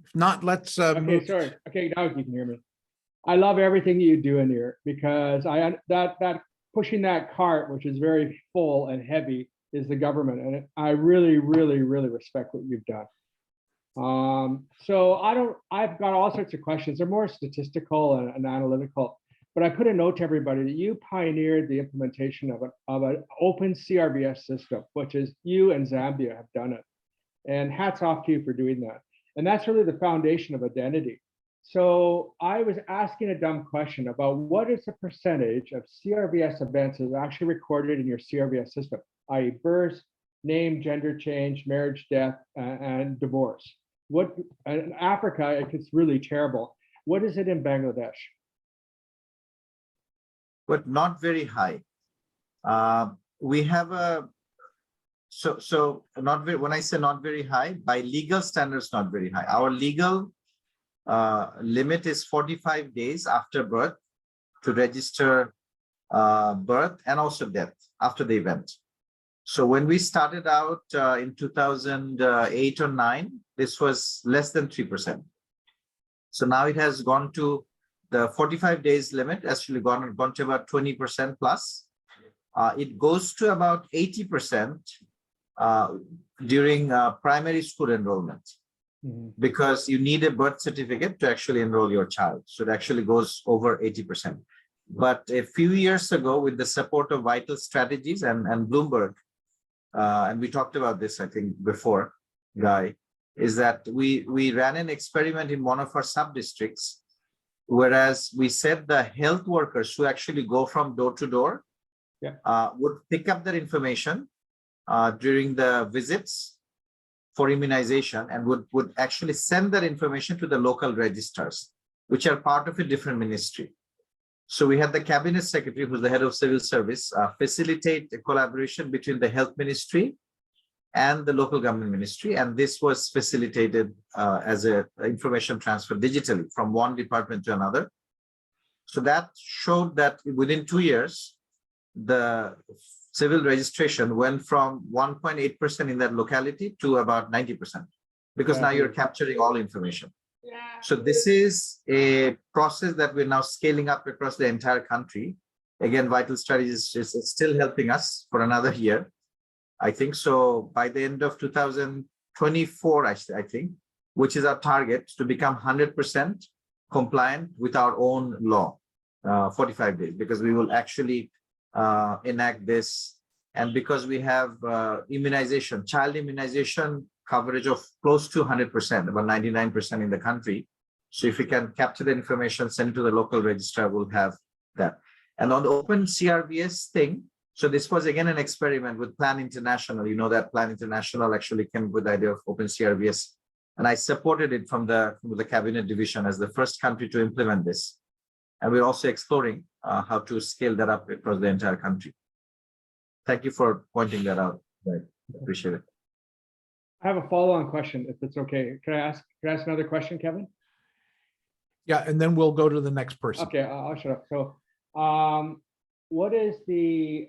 If not, let's Okay, move. sorry. Okay, now you can hear me. I love everything you do in here, because that pushing that cart, which is very full and heavy, is the government, and I really, really, really respect what you've done. So I've got all sorts of questions. They're more statistical and analytical, but I put a note to everybody that you pioneered the implementation of an open CRBS system, which is you and Zambia have done it. And hats off to you for doing that. And that's really the foundation of identity. So I was asking a dumb question about what is the percentage of CRBS events that are actually recorded in your CRBS system, i.e. birth, name, gender change, marriage, death, and divorce. What in Africa, it's really terrible. What is it in Bangladesh? But not very high. We have a, so not very, when I say not very high, by legal standards, not very high. Our legal limit is 45 days after birth to register birth and also death after the event. So when we started out in 2008 or 9, this was less than 3%. So now it has gone to the 45 days limit, actually gone to about 20% plus. It goes to about 80% during primary school enrollment, because you need a birth certificate to actually enroll your child. So it actually goes over 80%. But a few years ago, with the support of Vital Strategies and Bloomberg, and we talked about this, I think, before, Guy, is that we ran an experiment in one of our sub-districts, whereas we said the health workers who actually go from door to door would pick up their information during the visits for immunization and would actually send that information to the local registrars, which are part of a different ministry. So we had the cabinet secretary, who's the head of civil service, facilitate a collaboration between the health ministry and the local government ministry. And this was facilitated as a information transfer digitally from one department to another. So that showed that within 2 years, the civil registration went from 1.8% in that locality to about 90%, because now you're capturing all information. So this is a process that we're now scaling up across the entire country. Again, Vital Strategies is still helping us for another year, I think. So by the end of 2024, I think, which is our target, to become 100% compliant with our own law, 45 days, because we will actually enact this. And because we have immunization, child immunization coverage of close to 100%, about 99% in the country. So if we can capture the information, send it to the local registrar, we'll have that. And on the open CRBS thing, so this was again an experiment with Plan International. You know that Plan International actually came with the idea of open CRBS. And I supported it from the cabinet division as the first country to implement this. And we're also exploring how to scale that up across the entire country. Thank you for pointing that out. I appreciate it. I have a follow-on question, if it's okay. Can I ask another question, Kevin? Yeah, and then we'll go to the next person. Okay, I'll shut up. So, what is the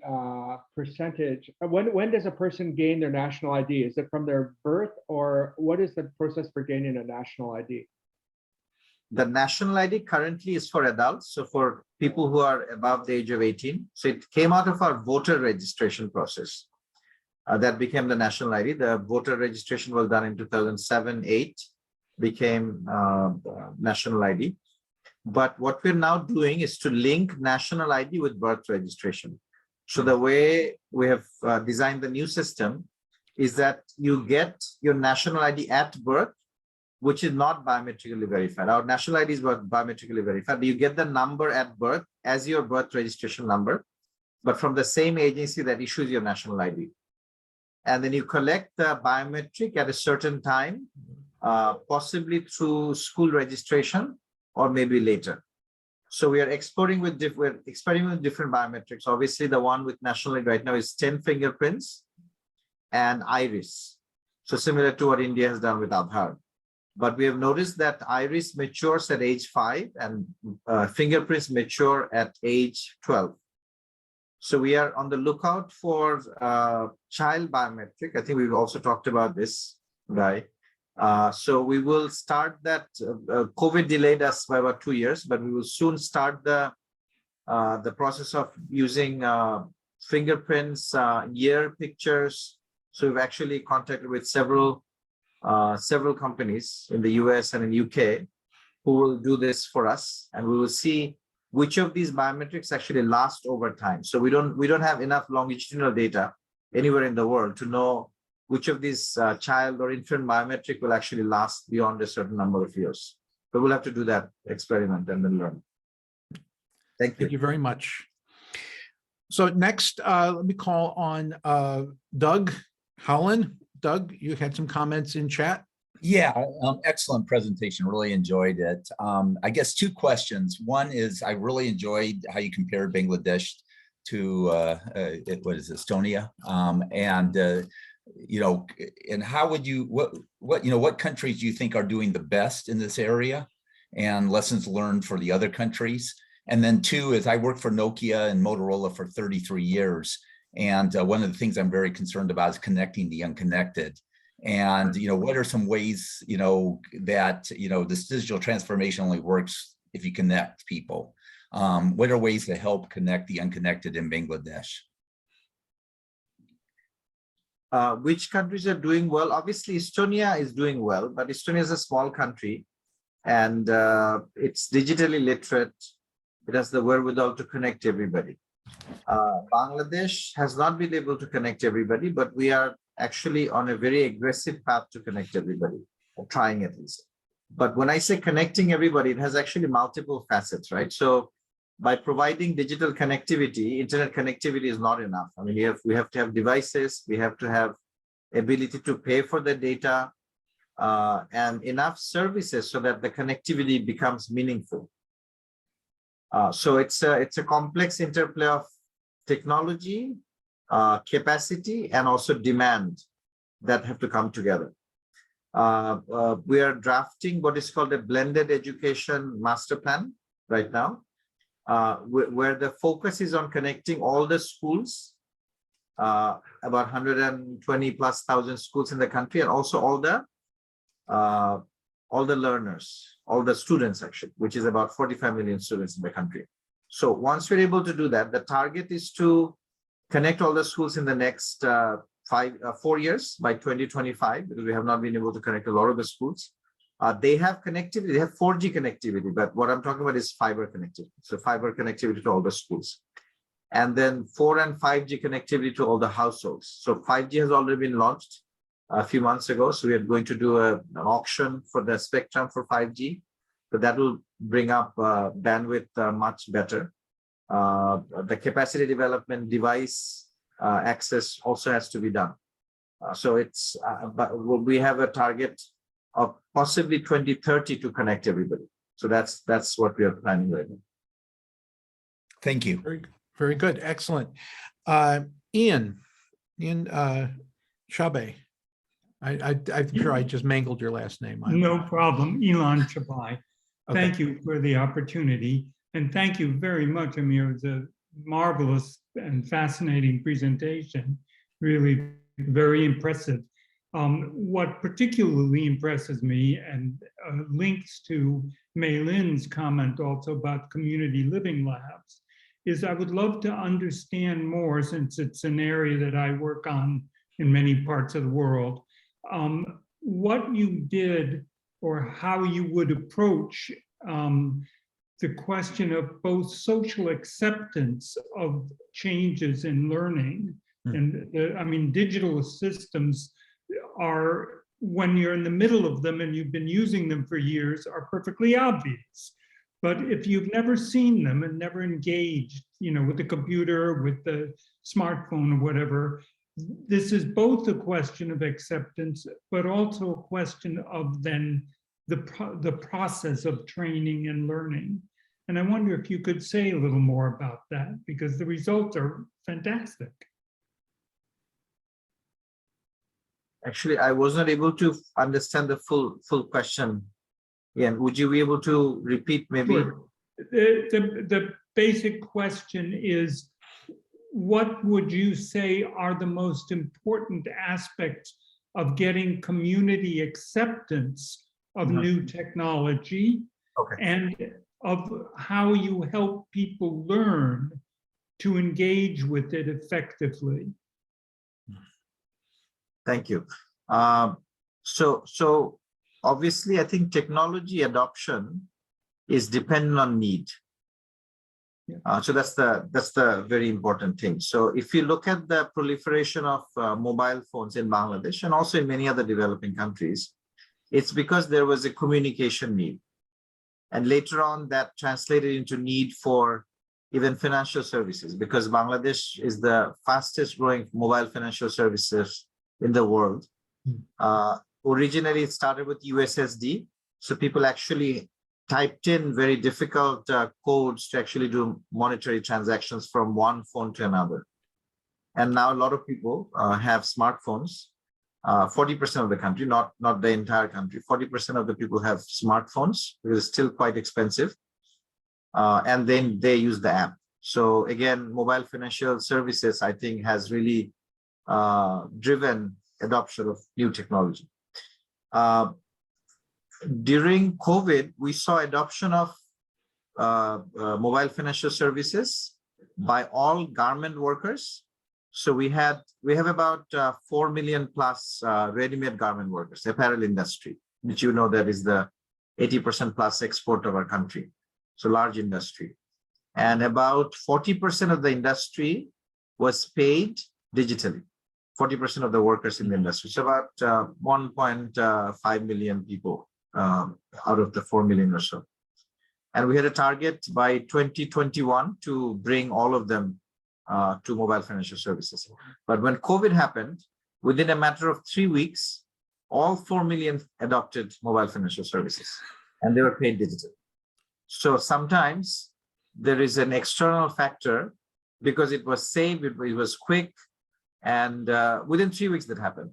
percentage? When does a person gain their national ID? Is it from their birth, or what is the process for gaining a national ID? The national ID currently is for adults, so for people who are above the age of 18. So it came out of our voter registration process. That became the national ID. The voter registration was done in 2007-8, became national ID. But what we're now doing is to link national ID with birth registration. So the way we have designed the new system is that you get your national ID at birth, which is not biometrically verified. Our national ID is biometrically verified. You get the number at birth as your birth registration number, but from the same agency that issues your national ID. And then you collect the biometric at a certain time, possibly through school registration or maybe later. So we are exploring with different biometrics. Obviously, the one with national ID right now is 10 fingerprints and iris. So similar to what India has done with Aadhaar. But we have noticed that iris matures at age 5 and fingerprints mature at age 12. So we are on the lookout for child biometric. I think we've also talked about this, Guy. So we will start that. COVID delayed us by about 2 years, but we will soon start the process of using fingerprints, year pictures. So we've actually contacted with several companies in the US and in UK who will do this for us, and we will see which of these biometrics actually last over time. So we don't have enough longitudinal data anywhere in the world to know which of these child or infant biometric will actually last beyond a certain number of years. But we'll have to do that experiment and then learn. Thank you. Thank you very much. So next, let me call on Doug Howland. Doug, you had some comments in chat. Yeah, excellent presentation. Really enjoyed it. I guess 2 questions. One is I really enjoyed how you compared Bangladesh to what is Estonia, you know, and how would you what countries do you think are doing the best in this area, and lessons learned for the other countries? And then two is I worked for Nokia and Motorola for 33 years. And one of the things I'm very concerned about is connecting the unconnected. And, what are some ways, that, this digital transformation only works if you connect people? What are ways to help connect the unconnected in Bangladesh? Which countries are doing well? Obviously, Estonia is doing well, but Estonia is a small country and it's digitally literate. It has the wherewithal to connect everybody. Bangladesh has not been able to connect everybody, but we are actually on a very aggressive path to connect everybody, or trying at least. But when I say connecting everybody, it has actually multiple facets, right? So by providing digital connectivity, internet connectivity is not enough. I mean, we have to have devices, we have to have ability to pay for the data, and enough services so that the connectivity becomes meaningful. So it's a complex interplay of technology, capacity, and also demand that have to come together. We are drafting what is called a blended education master plan right now, where the focus is on connecting all the schools, about 120,000+ schools in the country, and also all the learners, all the students actually, which is about 45 million students in the country. So once we're able to do that, the target is to connect all the schools in the next 4 years by 2025, because we have not been able to connect a lot of the schools. They have connectivity, they have 4G connectivity, but what I'm talking about is fiber connectivity. So fiber connectivity to all the schools. And then 4 and 5G connectivity to all the households. So 5G has already been launched a few months ago. So we are going to do an auction for the spectrum for 5G. So that will bring up bandwidth much better. The capacity development, device access also has to be done. So it's, but we have a target of possibly 2030 to connect everybody. So that's what we are planning right now. Thank you. Very, very good. Excellent. Ian Chabe. I'm sure I just mangled your last name. No problem. Elon Chabai. Okay. Thank you for the opportunity. And thank you very much, Amir. It was a marvelous and fascinating presentation. Really very impressive. What particularly impresses me, and links to Mei Lin's comment also about community living labs, is I would love to understand more, since it's an area that I work on in many parts of the world, what you did or how you would approach the question of both social acceptance of changes in learning. And I mean, digital systems are, when you're in the middle of them and you've been using them for years, are perfectly obvious. But if you've never seen them and never engaged, with the computer, with the smartphone or whatever, this is both a question of acceptance, but also a question of then the process of training and learning. And I wonder if you could say a little more about that, because the results are fantastic. Actually, I was not able to understand the full question. Ian, would you be able to repeat maybe? Sure. The basic question is, what would you say are the most important aspects of getting community acceptance of new technology, and of how you help people learn to engage with it effectively? Thank you. So obviously, I think technology adoption is dependent on need. Yeah. So that's the very important thing. So if you look at the proliferation of mobile phones in Bangladesh and also in many other developing countries, it's because there was a communication need. And later on, that translated into need for even financial services, because Bangladesh is the fastest growing mobile financial services in the world. Originally, it started with USSD. So people actually typed in very difficult codes to actually do monetary transactions from one phone to another. And now a lot of people have smartphones. 40% of the country, not the entire country, 40% of the people have smartphones, because it's still quite expensive. and then they use the app. So again, mobile financial services, I think, has really driven adoption of new technology. During COVID, we saw adoption of mobile financial services by all garment workers. So we have about 4 million plus ready-made garment workers, apparel industry, which you know that is the 80% plus export of our country. So large industry. And about 40% of the industry was paid digitally. 40% of the workers in the industry. So about 1.5 million people out of the 4 million or so. And we had a target by 2021 to bring all of them to mobile financial services. But when COVID happened, within a matter of 3 weeks, all 4 million adopted mobile financial services, and they were paid digitally. So sometimes there is an external factor because it was safe, it was quick, and within 3 weeks that happened.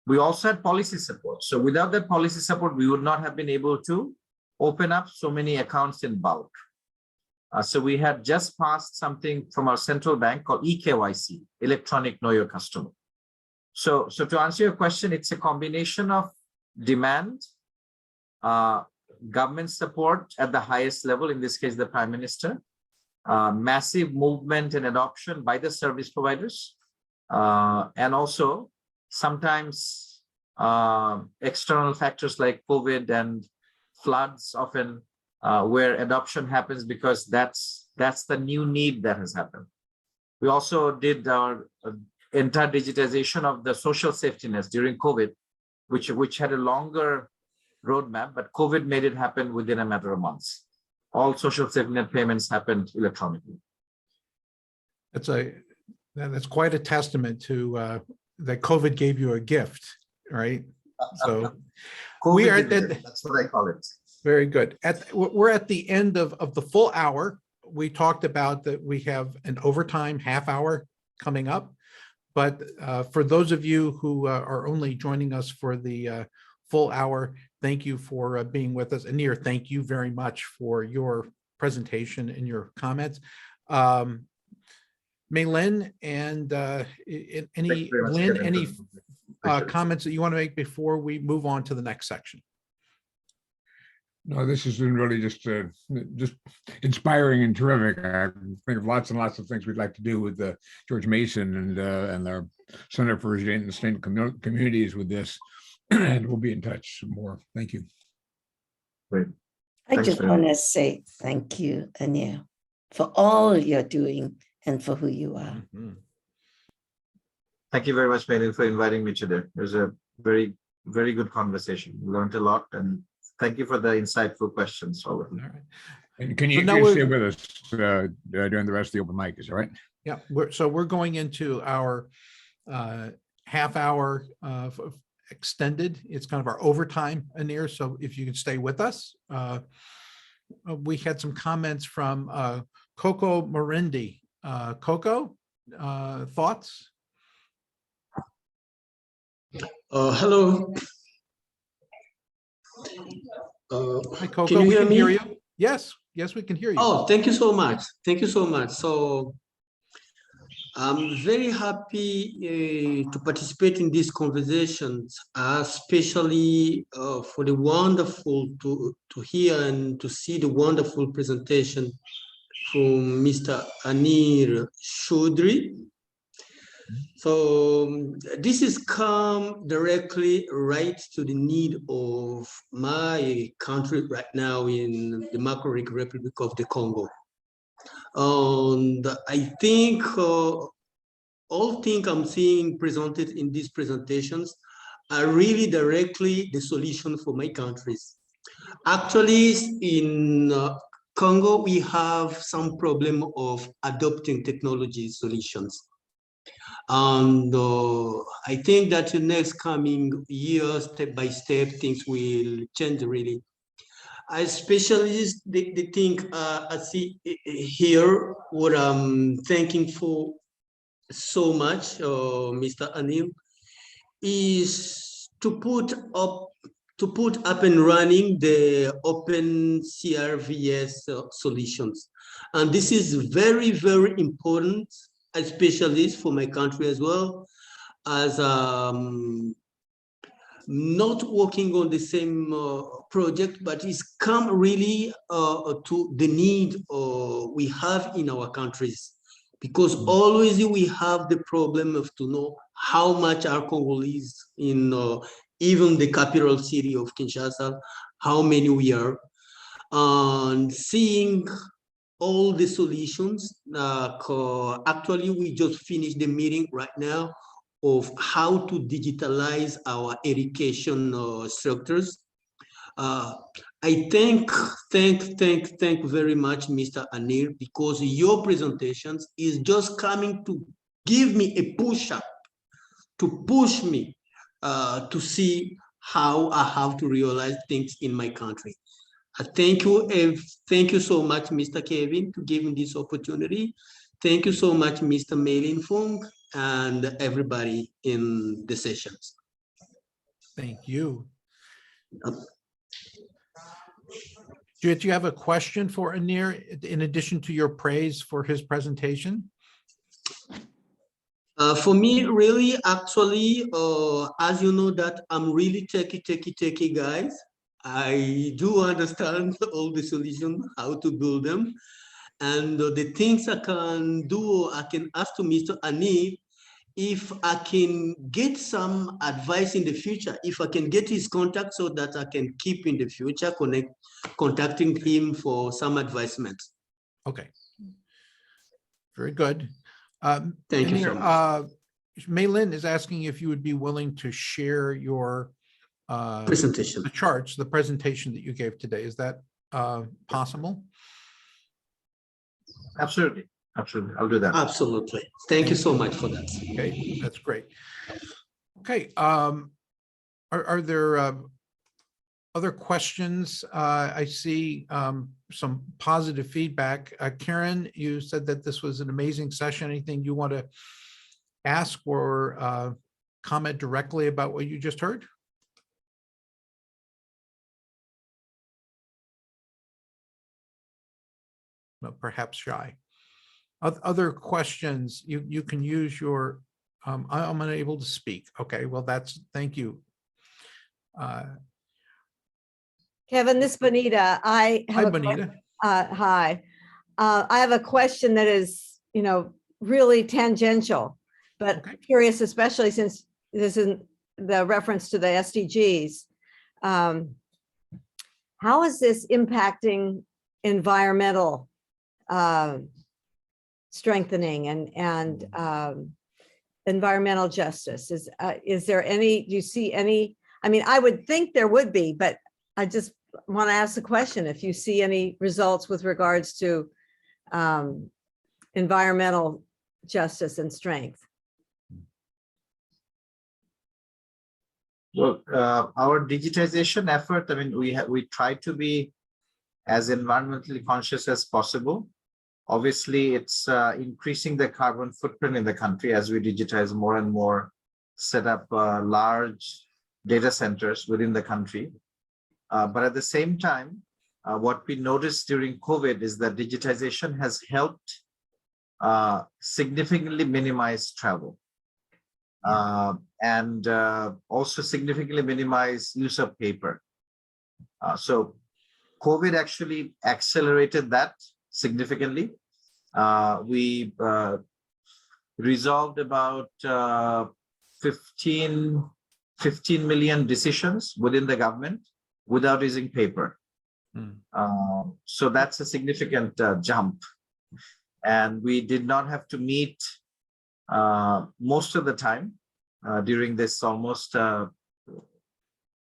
We also had policy support. So without that policy support, we would not have been able to open up so many accounts in bulk. So we had just passed something from our central bank called EKYC, Electronic Know Your Customer. So to answer your question, it's a combination of demand, government support at the highest level, in this case, the Prime Minister, massive movement and adoption by the service providers, and also sometimes external factors like COVID and floods often where adoption happens because that's the new need that has happened. We also did our entire digitization of the social safety nets during COVID, which had a longer roadmap, but COVID made it happen within a matter of months. All social safety net payments happened electronically. That's quite a testament to that COVID gave you a gift, right? So we are that's what I call it. Very good. We're at the end of the full hour. We talked about that we have an overtime half hour coming up, but for those of you who are only joining us for the full hour, thank you for being with us. Anir, thank you very much for your presentation and your comments. Maylin and any comments that you want to make before we move on to the next section? No, this has been really just inspiring and terrific. I think of lots and lots of things we'd like to do with George Mason and our Center for State Communities with this, and we'll be in touch some more. Thank you. Great. I just want to say thank you, Anir, for all you're doing and for who you are. Mm-hmm. Thank you very much, Maylin, for inviting me today. It was a very, very good conversation. We learned a lot, and thank you for the insightful questions. All right. And can you stay with us during the rest of the open mic? Is that right? Yeah. We're going into our half hour extended. It's kind of our overtime, Anir. So if you can stay with us, we had some comments from Coco Morindi. Coco, thoughts? Hello. Hi, Coco. Can you hear me? You. Yes, we can hear you. Oh, thank you so much. Thank you so much. So I'm very happy to participate in these conversations, especially for the wonderful to hear and to see the wonderful presentation from Mr. Anir Chowdhury. So this is come directly right to the need of my country right now in the Democratic Republic of the Congo. And I think all things I'm seeing presented in these presentations are really directly the solution for my countries. Actually, in Congo, we have some problem of adopting technology solutions. And I think that in the next coming years, step by step, things will change really. I especially the thing I see here, what I'm thanking for so much, Mr. Anil, is to put up to put up and running the open CRVS solutions. And this is very, very important, especially for my country as well, as not working on the same project, but it's come really to the need we have in our countries. Because always we have the problem of to know how much are Congolese in even the capital city of Kinshasa, how many we are, and seeing all the solutions. Actually, we just finished the meeting right now of how to digitalize our education structures. I thank very much, Mr. Anir, because your presentations is just coming to give me a push up, to push me to see how I have to realize things in my country. Thank you so much, Mr. Kevin, to give me this opportunity. Thank you so much, Mr. Maylin Fung, and everybody in the sessions. Thank you. Do you have a question for Anir in addition to your praise for his presentation? For me, really, actually, as you know that I'm really techie guys. I do understand all the solutions, how to build them. And the things I can do, I can ask to Mr. Anir if I can get some advice in the future, if I can get his contact so that I can keep in the future contacting him for some advisement. Okay. Very good. Thank you so much. Maylin is asking if you would be willing to share your Presentation. the charts, the presentation that you gave today. Is that possible? Absolutely. Absolutely. I'll do that. Absolutely. Thank you so much for that. Okay, that's great. Okay, are there other questions? I see some positive feedback. Karen, you said that this was an amazing session. Anything you want to ask or comment directly about what you just heard? No, perhaps shy. Other questions, you can use your, I'm unable to speak. Okay, well, thank you. Kevin, this is Bonita. Hi, Bonita. Hi. I have a question that is, really tangential, but Okay. curious, especially since this is the reference to the SDGs. How is this impacting environmental strengthening and environmental justice? Is there any, do you see any, I mean, I would think there would be, but I just want to ask the question if you see any results with regards to environmental justice and strength. Well, our digitization effort, I mean, we try to be as environmentally conscious as possible. Obviously, it's increasing the carbon footprint in the country as we digitize more and more, set up large data centers within the country. But at the same time, what we noticed during COVID is that digitization has helped significantly minimize travel and also significantly minimize use of paper. So COVID actually accelerated that significantly. We resolved about 15 million decisions within the government without using paper. So that's a significant jump. And we did not have to meet most of the time during this almost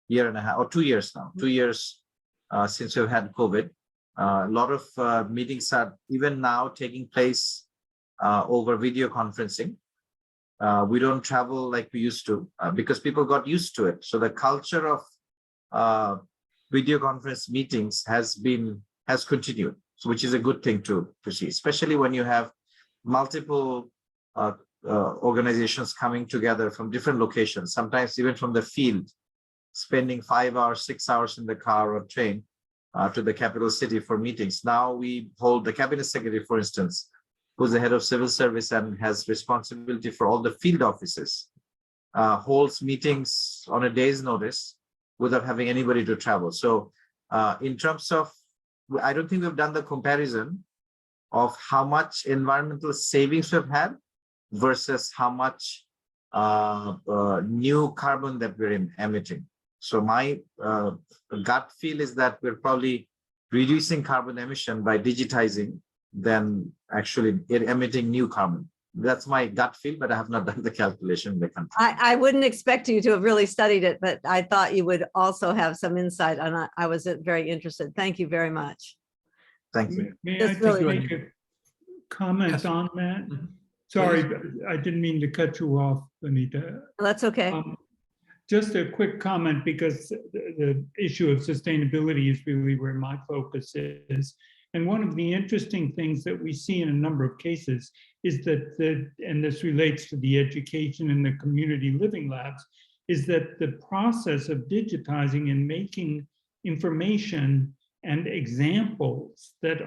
year and a half or 2 years now, 2 years since we've had COVID. A lot of meetings are even now taking place over video conferencing. We don't travel like we used to because people got used to it. So the culture of video conference meetings has continued, so which is a good thing to see, especially when you have multiple organizations coming together from different locations, sometimes even from the field. spending 5 hours, 6 hours in the car or train to the capital city for meetings. Now we hold the cabinet secretary, for instance, who's the head of civil service and has responsibility for all the field offices, holds meetings on a day's notice without having anybody to travel. So in terms of, I don't think we've done the comparison of how much environmental savings we've had versus how much new carbon that we're emitting. So my gut feel is that we're probably reducing carbon emission by digitizing than actually emitting new carbon. That's my gut feel, but I have not done the calculation in the country. I wouldn't expect you to have really studied it, but I thought you would also have some insight, and I was very interested. Thank you very much. Thank you. May I That's just really- make a comment Yes. on that? Mhm. Sorry, I didn't mean to cut you off, Anita. That's okay. Just a quick comment, because the issue of sustainability is really where my focus is. And one of the interesting things that we see in a number of cases is that, and this relates to the education and the community living labs, is that the process of digitizing and making information and examples that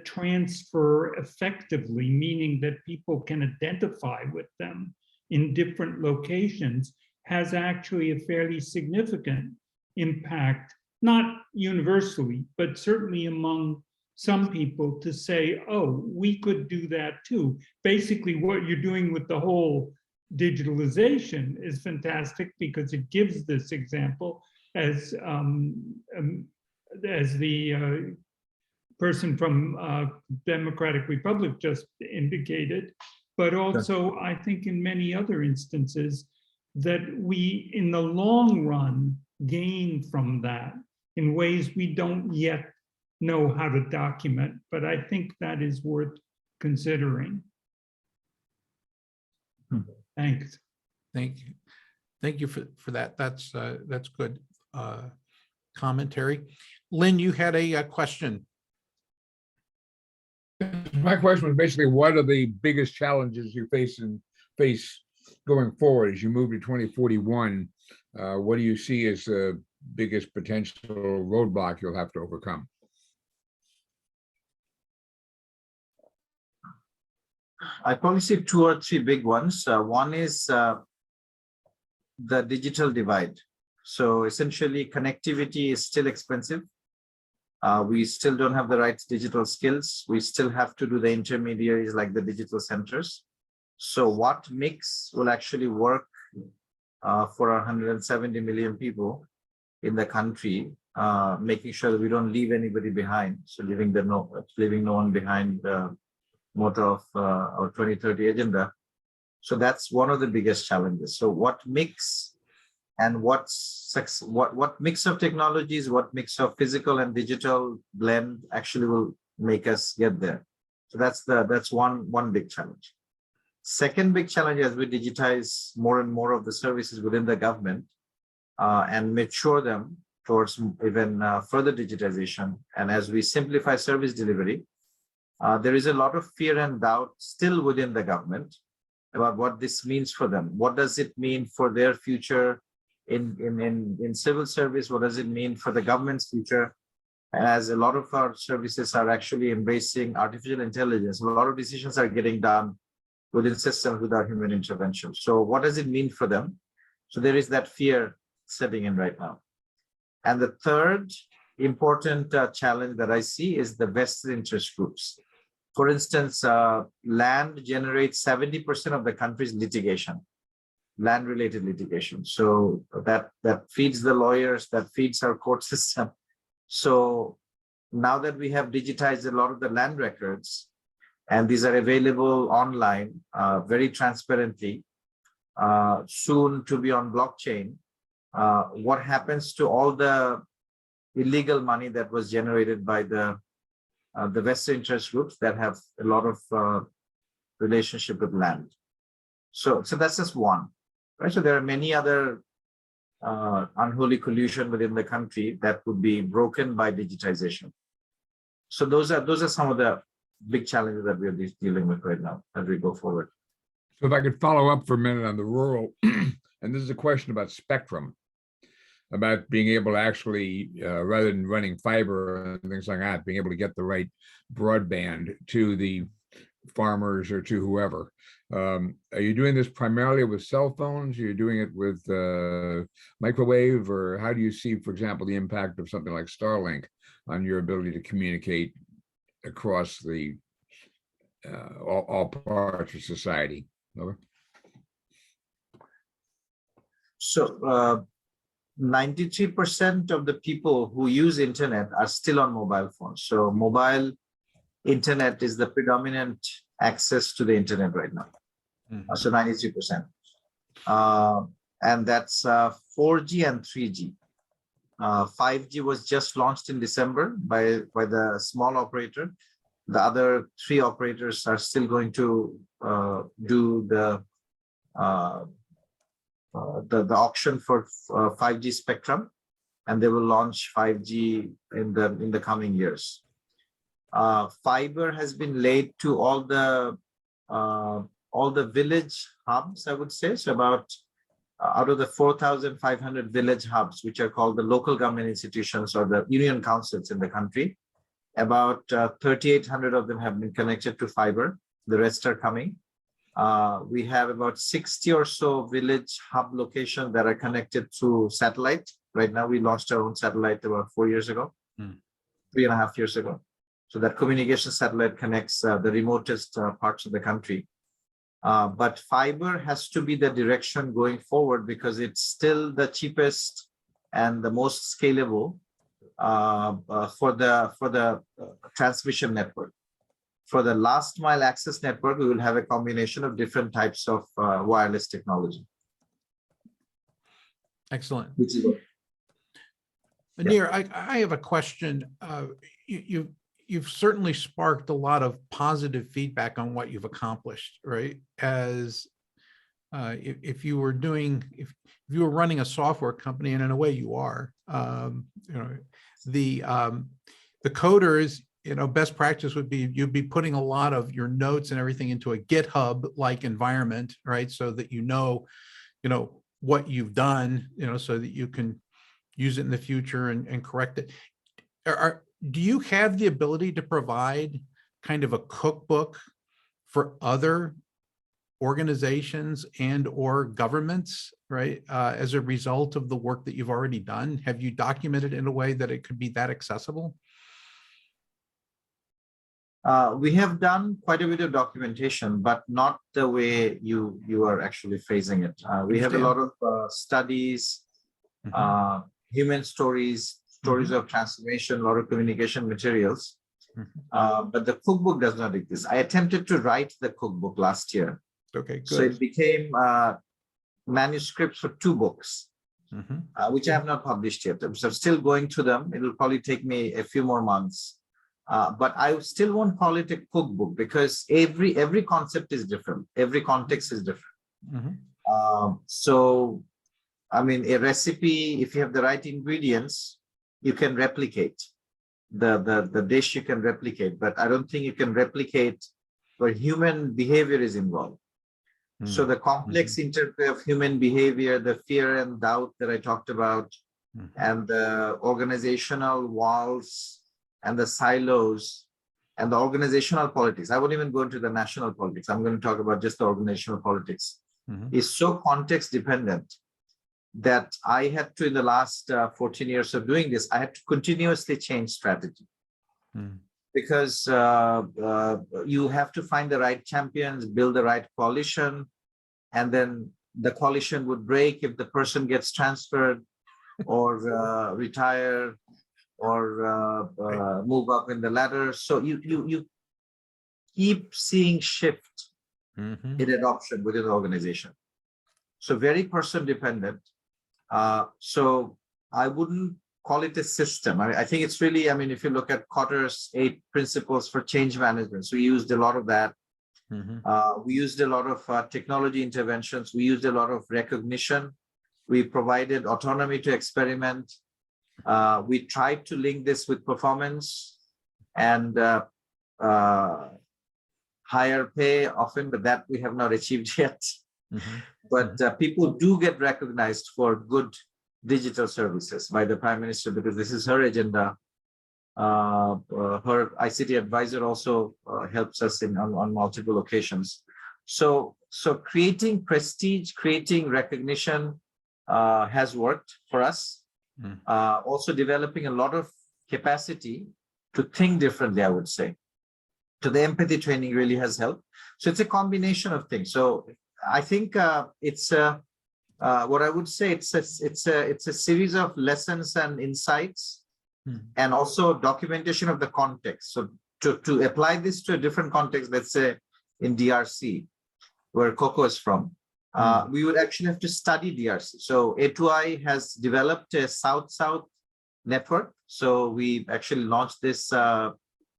transfer effectively, meaning that people can identify with them in different locations, has actually a fairly significant impact, not universally, but certainly among some people, to say, oh, we could do that too. Basically, what you're doing with the whole digitalization is fantastic, because it gives this example, as the person from Democratic Republic just indicated, but also I think in many other instances that we, in the long run, gain from that in ways we don't yet know how to document, but I think that is worth considering. Thanks. Thank you. Thank you for that. That's good commentary. Lynn, you had a question. My question was basically, what are the biggest challenges you face going forward as you move to 2041? What do you see as the biggest potential roadblock you'll have to overcome? I probably see 2 or 3 big ones. One is the digital divide. So essentially, connectivity is still expensive. We still don't have the right digital skills. We still have to do the intermediaries like the digital centers. So what mix will actually work for our 170 million people in the country, making sure that we don't leave anybody behind. So leaving no one behind motto of our 2030 agenda. So that's one of the biggest challenges. So what mix and what mix of technologies, what mix of physical and digital blend actually will make us get there. So that's one big challenge. Second big challenge, as we digitize more and more of the services within the government and mature them towards even further digitization, and as we simplify service delivery, there is a lot of fear and doubt still within the government about what this means for them. What does it mean for their future in civil service? What does it mean for the government's future? As a lot of our services are actually embracing artificial intelligence, a lot of decisions are getting done within systems without human intervention. So what does it mean for them? So there is that fear setting in right now. And the third important challenge that I see is the vested interest groups. For instance, land generates 70% of the country's litigation, land-related litigation. So that feeds the lawyers, that feeds our court system. So now that we have digitized a lot of the land records, and these are available online very transparently, soon to be on blockchain, what happens to all the illegal money that was generated by the vested interest groups that have a lot of relationship with land? So that's just one, right? So there are many other unholy collusion within the country that would be broken by digitization. So those are some of the big challenges that we are dealing with right now as we go forward. So if I could follow up for a minute on the rural, and this is a question about spectrum. about being able to actually, rather than running fiber and things like that, being able to get the right broadband to the farmers or to whoever. Are you doing this primarily with cell phones? Are you doing it with microwave, or how do you see, for example, the impact of something like Starlink on your ability to communicate across the all parts of society? Over. So 93% of the people who use internet are still on mobile phones. So mobile internet is the predominant access to the internet right now. So 93%. And that's 4G and 3G. 5G was just launched in December by the small operator. The other 3 operators are still going to do the auction for 5G spectrum, and they will launch 5G in the coming years. Fiber has been laid to all the village hubs, I would say. So about out of the 4,500 village hubs, which are called the local government institutions or the union councils in the country, about 3,800 of them have been connected to fiber. The rest are coming. We have about 60 or so village hub locations that are connected through satellite. Right now, we launched our own satellite about 4 years ago, 3.5 years ago. So that communication satellite connects the remotest parts of the country. But fiber has to be the direction going forward because it's still the cheapest and the most scalable for the transmission network. For the last mile access network, we will have a combination of different types of wireless technology. Excellent. Which is Anir, I have a question. You've certainly sparked a lot of positive feedback on what you've accomplished, right? As if you were running a software company, and in a way you are, the coders, best practice would be you'd be putting a lot of your notes and everything into a GitHub-like environment, right? So that you know what you've done, so that you can use it in the future and correct it. Do you have the ability to provide kind of a cookbook for other organizations and or governments, right? As a result of the work that you've already done? Have you documented in a way that it could be that accessible? We have done quite a bit of documentation, but not the way you are actually phrasing it. We have a lot of studies, human stories of transformation, a lot of communication materials, but the cookbook does not exist. I attempted to write the cookbook last year. Okay, good. So it became manuscripts for 2 books, which I have not published yet. So I'm still going through them. It will probably take me a few more months. But I still won't call it a cookbook because every concept is different. Every context is different. So, I mean, a recipe, if you have the right ingredients, you can replicate the dish. You can replicate, but I don't think you can replicate where human behavior is involved. So the complex interplay of human behavior, the fear and doubt that I talked about, and the organizational walls and the silos and the organizational politics. I won't even go into the national politics. I'm going to talk about just the organizational politics. Is so context dependent that I had to, in the last 14 years of doing this, I had to continuously change strategy. Because you have to find the right champions, build the right coalition, and then the coalition would break if the person gets transferred or retire or move up in the ladder. So you keep seeing shift in adoption within the organization. So very person dependent. So I wouldn't call it a system. I think it's really, if you look at Kotter's 8 principles for change management, so we used a lot of that. We used a lot of technology interventions. We used a lot of recognition. We provided autonomy to experiment. We tried to link this with performance and higher pay often, but that we have not achieved yet. But people do get recognized for good digital services by the Prime Minister, because this is her agenda. Her ICT advisor also helps us on multiple occasions. So creating prestige, creating recognition has worked for us. Also developing a lot of capacity to think differently, I would say. So the empathy training really has helped. So it's a combination of things. So I think it's what I would say. It's a series of lessons and insights, and also documentation of the context. So to apply this to a different context, let's say in DRC, where Coco is from, we would actually have to study DRC. So A2I has developed a South-South network. So we actually launched this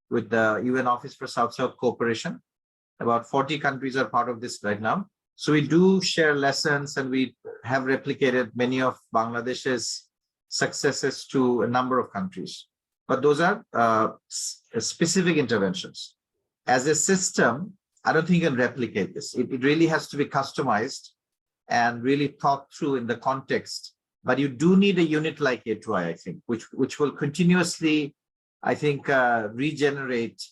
with the UN Office for South-South Cooperation. About 40 countries are part of this right now. So we do share lessons, and we have replicated many of Bangladesh's successes to a number of countries. But those are specific interventions. As a system, I don't think you can replicate this. It really has to be customized and really thought through in the context. But you do need a unit like A2I, I think, which will continuously, I think, regenerate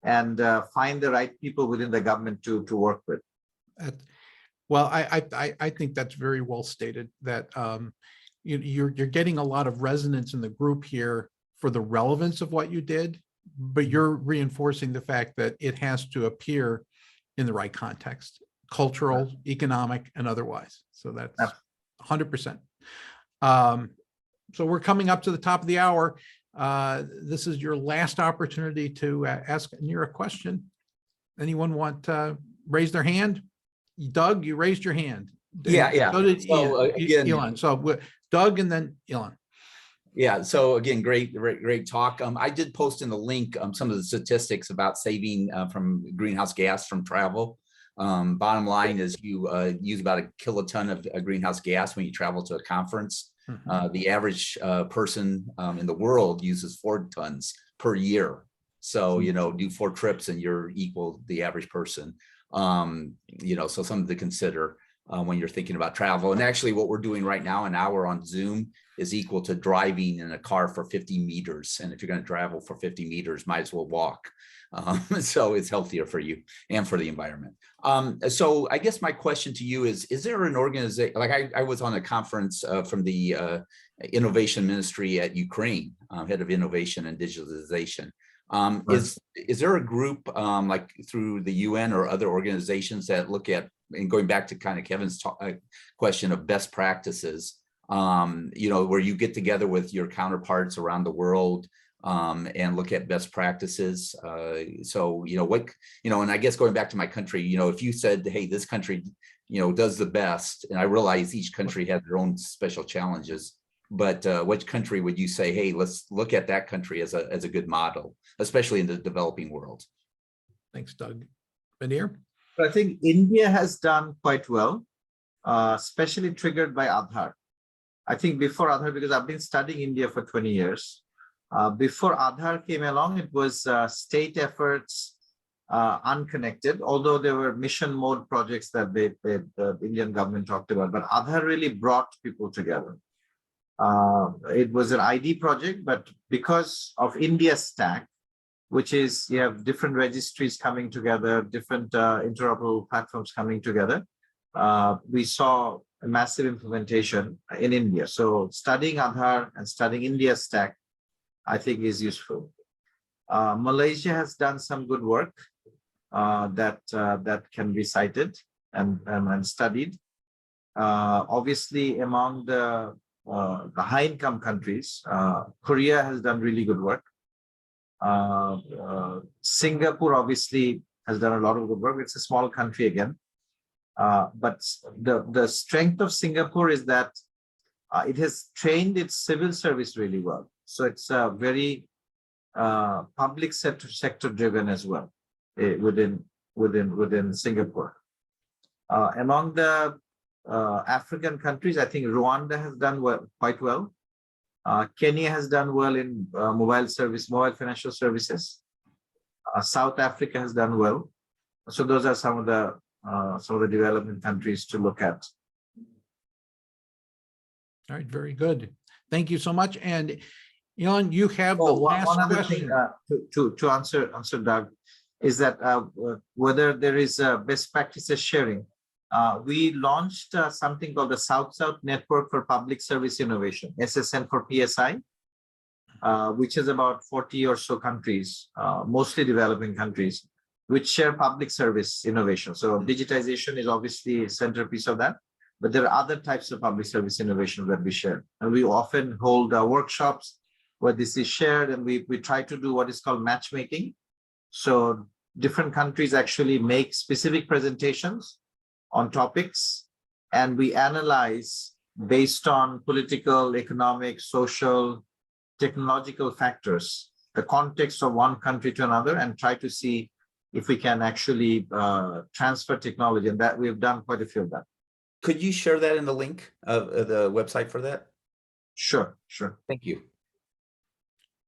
and find the right people within the government to work with. Well, I think that's very well stated, that you're getting a lot of resonance in the group here for the relevance of what you did, but you're reinforcing the fact that it has to appear in the right context, cultural, economic, and otherwise. So that's 100%. So we're coming up to the top of the hour. This is your last opportunity to ask Anir a question. Anyone want to raise their hand? Doug, you raised your hand. Yeah. So did So, again, Elon. So Doug and then Elon. Yeah. So again, great talk. I did post in the link some of the statistics about saving from greenhouse gas from travel. Bottom line is you use about a kiloton of greenhouse gas when you travel to a conference. The average person in the world uses 4 tons per year. So, do 4 trips and you're equal the average person. So something to consider when you're thinking about travel. And actually what we're doing right now, an hour on Zoom, is equal to driving in a car for 50 meters. And if you're going to travel for 50 meters, might as well walk. So it's healthier for you and for the environment. So I guess my question to you is there an organization, like I was on a conference from the Innovation Ministry at Ukraine, head of innovation and digitalization. Is there a group like through the UN or other organizations that look at, and going back to kind of Kevin's question of best practices, where you get together with your counterparts around the world and look at best practices? And I guess going back to my country, if you said, hey, this country, does the best, and I realize each country has their own special challenges, but which country would you say, hey, let's look at that country as a good model, especially in the developing world? Thanks, Doug. Anir? I think India has done quite well, especially triggered by Aadhaar. I think before Aadhaar, because I've been studying India for 20 years, before Aadhaar came along, it was state efforts, unconnected, although there were mission mode projects that the Indian government talked about, but Aadhaar really brought people together. It was an ID project, but because of India Stack, which is you have different registries coming together, different interoperable platforms coming together, we saw a massive implementation in India. So studying Aadhaar and studying India Stack, I think, is useful. Malaysia has done some good work that can be cited and studied. Obviously, among the high-income countries, Korea has done really good work. Singapore obviously has done a lot of good work. It's a small country again. But the strength of Singapore is that it has trained its civil service really well. So it's very public sector driven as well within Singapore. Among the African countries, I think Rwanda has done quite well. Kenya has done well in mobile financial services. South Africa has done well. So those are some of the development countries to look at. All right, very good. Thank you so much. And Elon, you have the Oh, last one other thing question. to answer Doug is that whether there is best practices sharing. We launched something called the South-South Network for Public Service Innovation, SSN for PSI, which is about 40 or so countries, mostly developing countries, which share public service innovation. So digitization is obviously a centerpiece of that, but there are other types of public service innovation that we share. And we often hold workshops where this is shared, and we try to do what is called matchmaking. So different countries actually make specific presentations on topics, and we analyze based on political, economic, social, technological factors, the context of one country to another, and try to see if we can actually transfer technology. And that we've done quite a few of that. Could you share that in the link of the website for that? Sure. Thank you.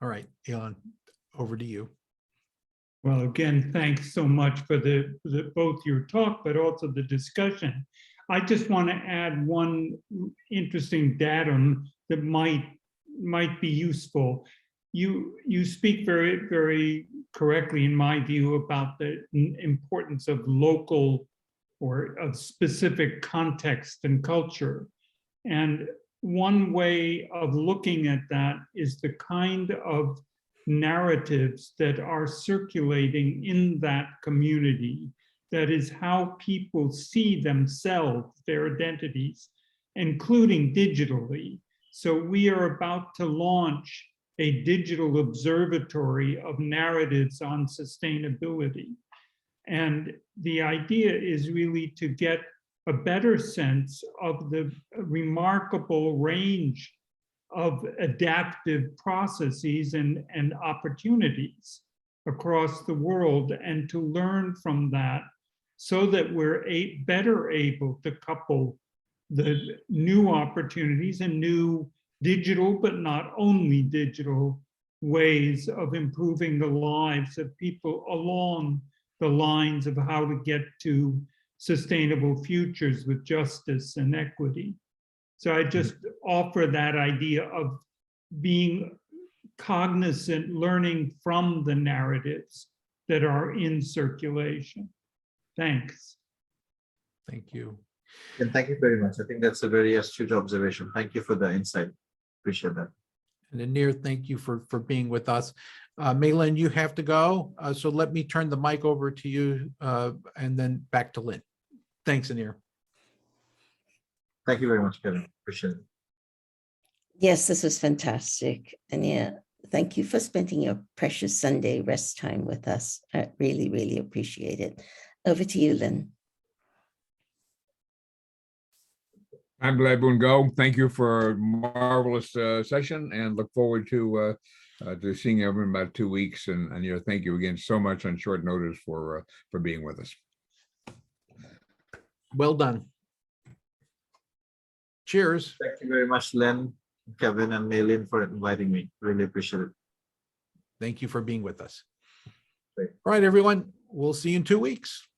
All right, Elon, over to you. Well, again, thanks so much for both your talk, but also the discussion. I just want to add one interesting datum that might be useful. You speak very, very correctly, in my view, about the importance of local or of specific context and culture. And one way of looking at that is the kind of narratives that are circulating in that community. That is how people see themselves, their identities, including digitally. So we are about to launch a digital observatory of narratives on sustainability. And the idea is really to get a better sense of the remarkable range of adaptive processes and opportunities across the world, and to learn from that so that we're better able to couple the new opportunities and new digital, but not only digital, ways of improving the lives of people along the lines of how to get to sustainable futures with justice and equity. So I just offer that idea of being cognizant, learning from the narratives that are in circulation. Thanks. Thank you. And thank you very much. I think that's a very astute observation. Thank you for the insight. Appreciate that. And Anir, thank you for being with us. Maylin, you have to go. So let me turn the mic over to you and then back to Lynn. Thanks, Anir. Thank you very much, Kevin. Appreciate it. Yes, this was fantastic. And yeah, thank you for spending your precious Sunday rest time with us. I really, really appreciate it. Over to you, Lynn. I'm glad we can go. Thank you for a marvelous session, and look forward to seeing everyone in about 2 weeks. And thank you again so much on short notice for being with us. Well done. Cheers. Thank you very much, Len, Kevin, and Maylin, for inviting me. Really appreciate it. Thank you for being with us. Great. All right, everyone. We'll see you in 2 weeks.